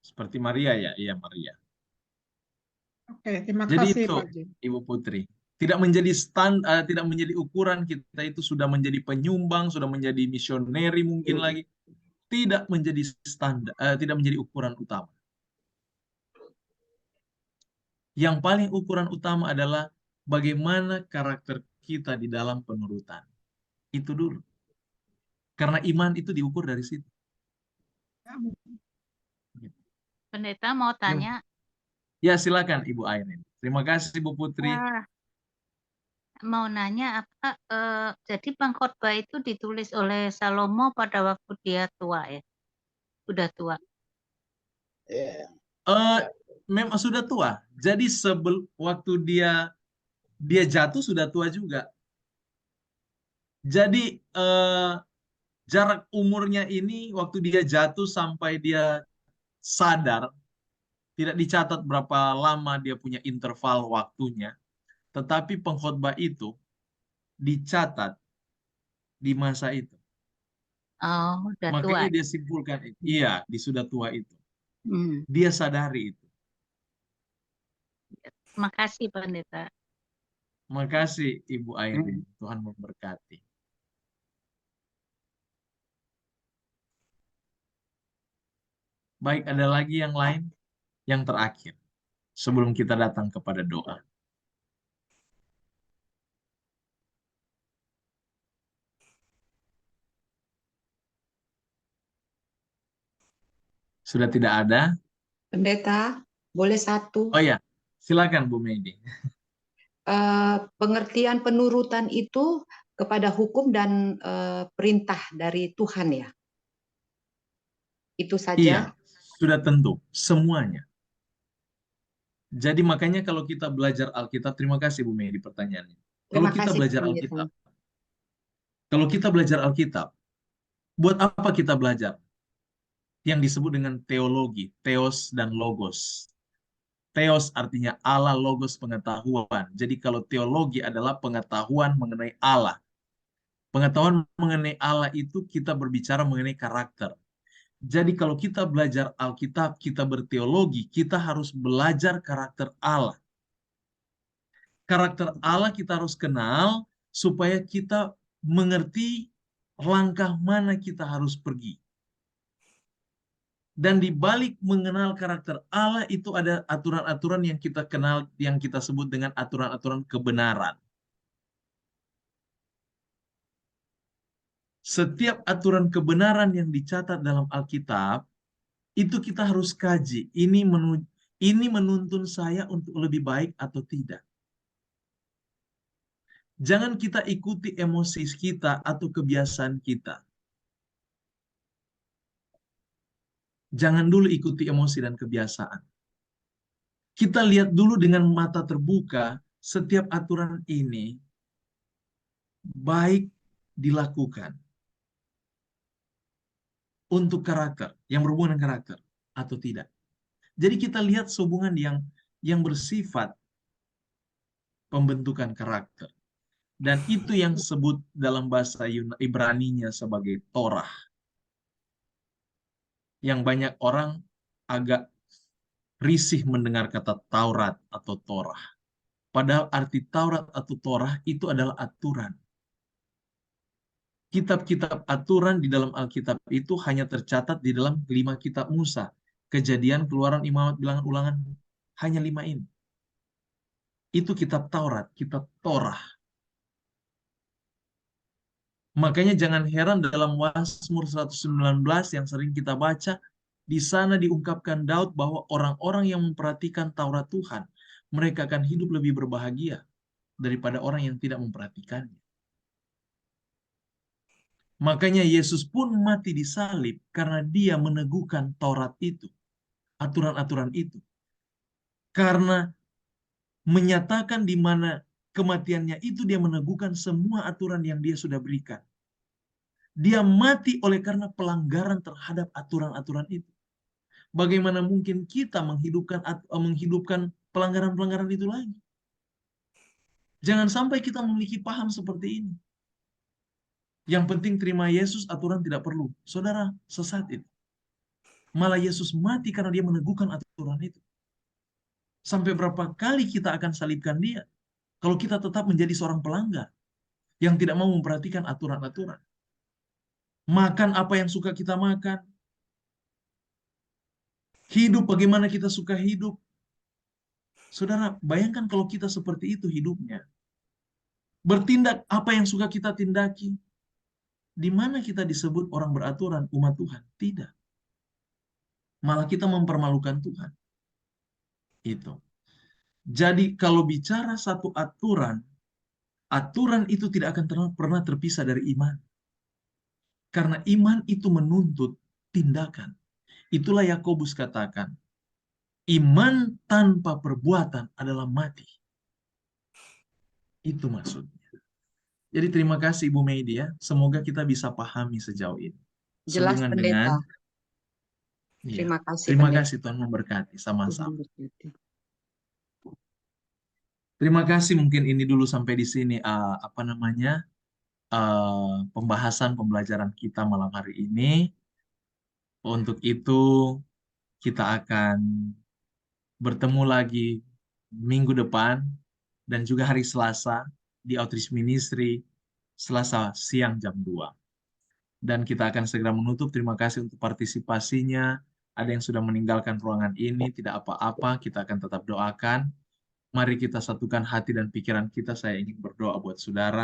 Speaker 1: Seperti Maria ya, iya Maria.
Speaker 3: Oke, terima
Speaker 1: Jadi
Speaker 3: kasih
Speaker 1: itu,
Speaker 3: Pak Jim.
Speaker 1: Ibu Putri. Tidak menjadi ukuran kita itu sudah menjadi penyumbang, sudah menjadi misioneri mungkin lagi. Tidak menjadi standar, tidak menjadi ukuran utama. Yang paling ukuran utama adalah bagaimana karakter kita di dalam penurutan. Itu dulu. Karena iman itu diukur dari situ.
Speaker 8: Pendeta mau tanya.
Speaker 1: Ya, silakan Ibu Airin. Terima kasih Ibu Putri.
Speaker 8: Mau nanya apa? Jadi pengkhotbah itu ditulis oleh Salomo pada waktu dia tua ya, sudah tua.
Speaker 1: Memang sudah tua. Jadi waktu dia jatuh sudah tua juga. Jadi jarak umurnya ini waktu dia jatuh sampai dia sadar, tidak dicatat berapa lama dia punya interval waktunya. Tetapi pengkhotbah itu dicatat di masa itu.
Speaker 8: Oh, udah tua.
Speaker 1: Makanya dia simpulkan, iya, di sudah tua itu.
Speaker 8: Hmm.
Speaker 1: Dia sadari itu.
Speaker 8: Terima kasih Pendeta.
Speaker 1: Makasih Ibu Airin. Tuhan memberkati. Baik, ada lagi yang lain? Yang terakhir, sebelum kita datang kepada doa. Sudah tidak ada?
Speaker 7: Pendeta, boleh satu?
Speaker 1: Oh ya, silakan Bu Medi.
Speaker 7: Pengertian penurutan itu kepada hukum dan perintah dari Tuhan ya? Itu saja?
Speaker 1: Iya, sudah tentu. Semuanya. Jadi makanya kalau kita belajar Alkitab, terima kasih Bu Medi pertanyaannya. Kalau kita belajar Alkitab, kalau kita belajar Alkitab, buat apa kita belajar? Yang disebut dengan teologi, theos dan logos. Theos artinya Allah, logos pengetahuan. Jadi kalau teologi adalah pengetahuan mengenai Allah. Pengetahuan mengenai Allah itu kita berbicara mengenai karakter. Jadi kalau kita belajar Alkitab, kita berteologi, kita harus belajar karakter Allah. Karakter Allah kita harus kenal supaya kita mengerti langkah mana kita harus pergi. Dan di balik mengenal karakter Allah itu ada aturan-aturan yang kita kenal, yang kita sebut dengan aturan-aturan kebenaran. Setiap aturan kebenaran yang dicatat dalam Alkitab, itu kita harus kaji. Ini menuntun saya untuk lebih baik atau tidak. Jangan kita ikuti emosi kita atau kebiasaan kita. Jangan dulu ikuti emosi dan kebiasaan. Kita lihat dulu dengan mata terbuka, setiap aturan ini baik dilakukan untuk karakter, yang berhubungan dengan karakter, atau tidak. Jadi kita lihat hubungan yang bersifat pembentukan karakter. Dan itu yang disebut dalam bahasa Ibraninya sebagai Torah. Yang banyak orang agak risih mendengar kata Taurat atau Torah. Padahal arti Taurat atau Torah itu adalah aturan. Kitab-kitab aturan di dalam Alkitab itu hanya tercatat di dalam 5 kitab Musa. Kejadian, Keluaran, Imamat, Bilangan, Ulangan. Hanya 5 ini. Itu kitab Taurat, kitab Torah. Makanya jangan heran dalam Mazmur 119 yang sering kita baca, di sana diungkapkan Daud bahwa orang-orang yang memperhatikan Taurat Tuhan, mereka akan hidup lebih berbahagia daripada orang yang tidak memperhatikannya. Makanya Yesus pun mati di salib karena dia meneguhkan Taurat itu, aturan-aturan itu. Karena menyatakan di mana kematiannya itu dia meneguhkan semua aturan yang dia sudah berikan. Dia mati oleh karena pelanggaran terhadap aturan-aturan itu. Bagaimana mungkin kita menghidupkan pelanggaran-pelanggaran itu lagi? Jangan sampai kita memiliki paham seperti ini. Yang penting terima Yesus, aturan tidak perlu. Saudara, sesat itu. Malah Yesus mati karena dia meneguhkan aturan itu. Sampai berapa kali kita akan salibkan dia kalau kita tetap menjadi seorang pelanggar yang tidak mau memperhatikan aturan-aturan. Makan apa yang suka kita makan. Hidup bagaimana kita suka hidup. Saudara, bayangkan kalau kita seperti itu hidupnya. Bertindak apa yang suka kita tindaki. Di mana kita disebut orang beraturan, umat Tuhan? Tidak. Malah kita mempermalukan Tuhan. Itu. Jadi kalau bicara satu aturan itu tidak akan pernah terpisah dari iman. Karena iman itu menuntut tindakan. Itulah Yakobus katakan, iman tanpa perbuatan adalah mati. Itu maksudnya. Jadi terima kasih Ibu Meidi ya. Semoga kita bisa pahami sejauh ini.
Speaker 7: Jelas,
Speaker 1: Sehubungan
Speaker 7: Pendeta.
Speaker 1: dengan
Speaker 7: Terima kasih,
Speaker 1: terima
Speaker 7: Pendeta.
Speaker 1: kasih Tuhan memberkati sama-sama.
Speaker 7: Tuhan memberkati.
Speaker 1: Terima kasih, mungkin ini dulu sampai di sini pembahasan pembelajaran kita malam hari ini. Untuk itu kita akan bertemu lagi minggu depan dan juga hari Selasa di Outreach Ministry Selasa siang jam 2. Dan kita akan segera menutup. Terima kasih untuk partisipasinya. Ada yang sudah meninggalkan ruangan ini, tidak apa-apa, kita akan tetap doakan. Mari kita satukan hati dan pikiran kita. Saya ingin berdoa buat saudara.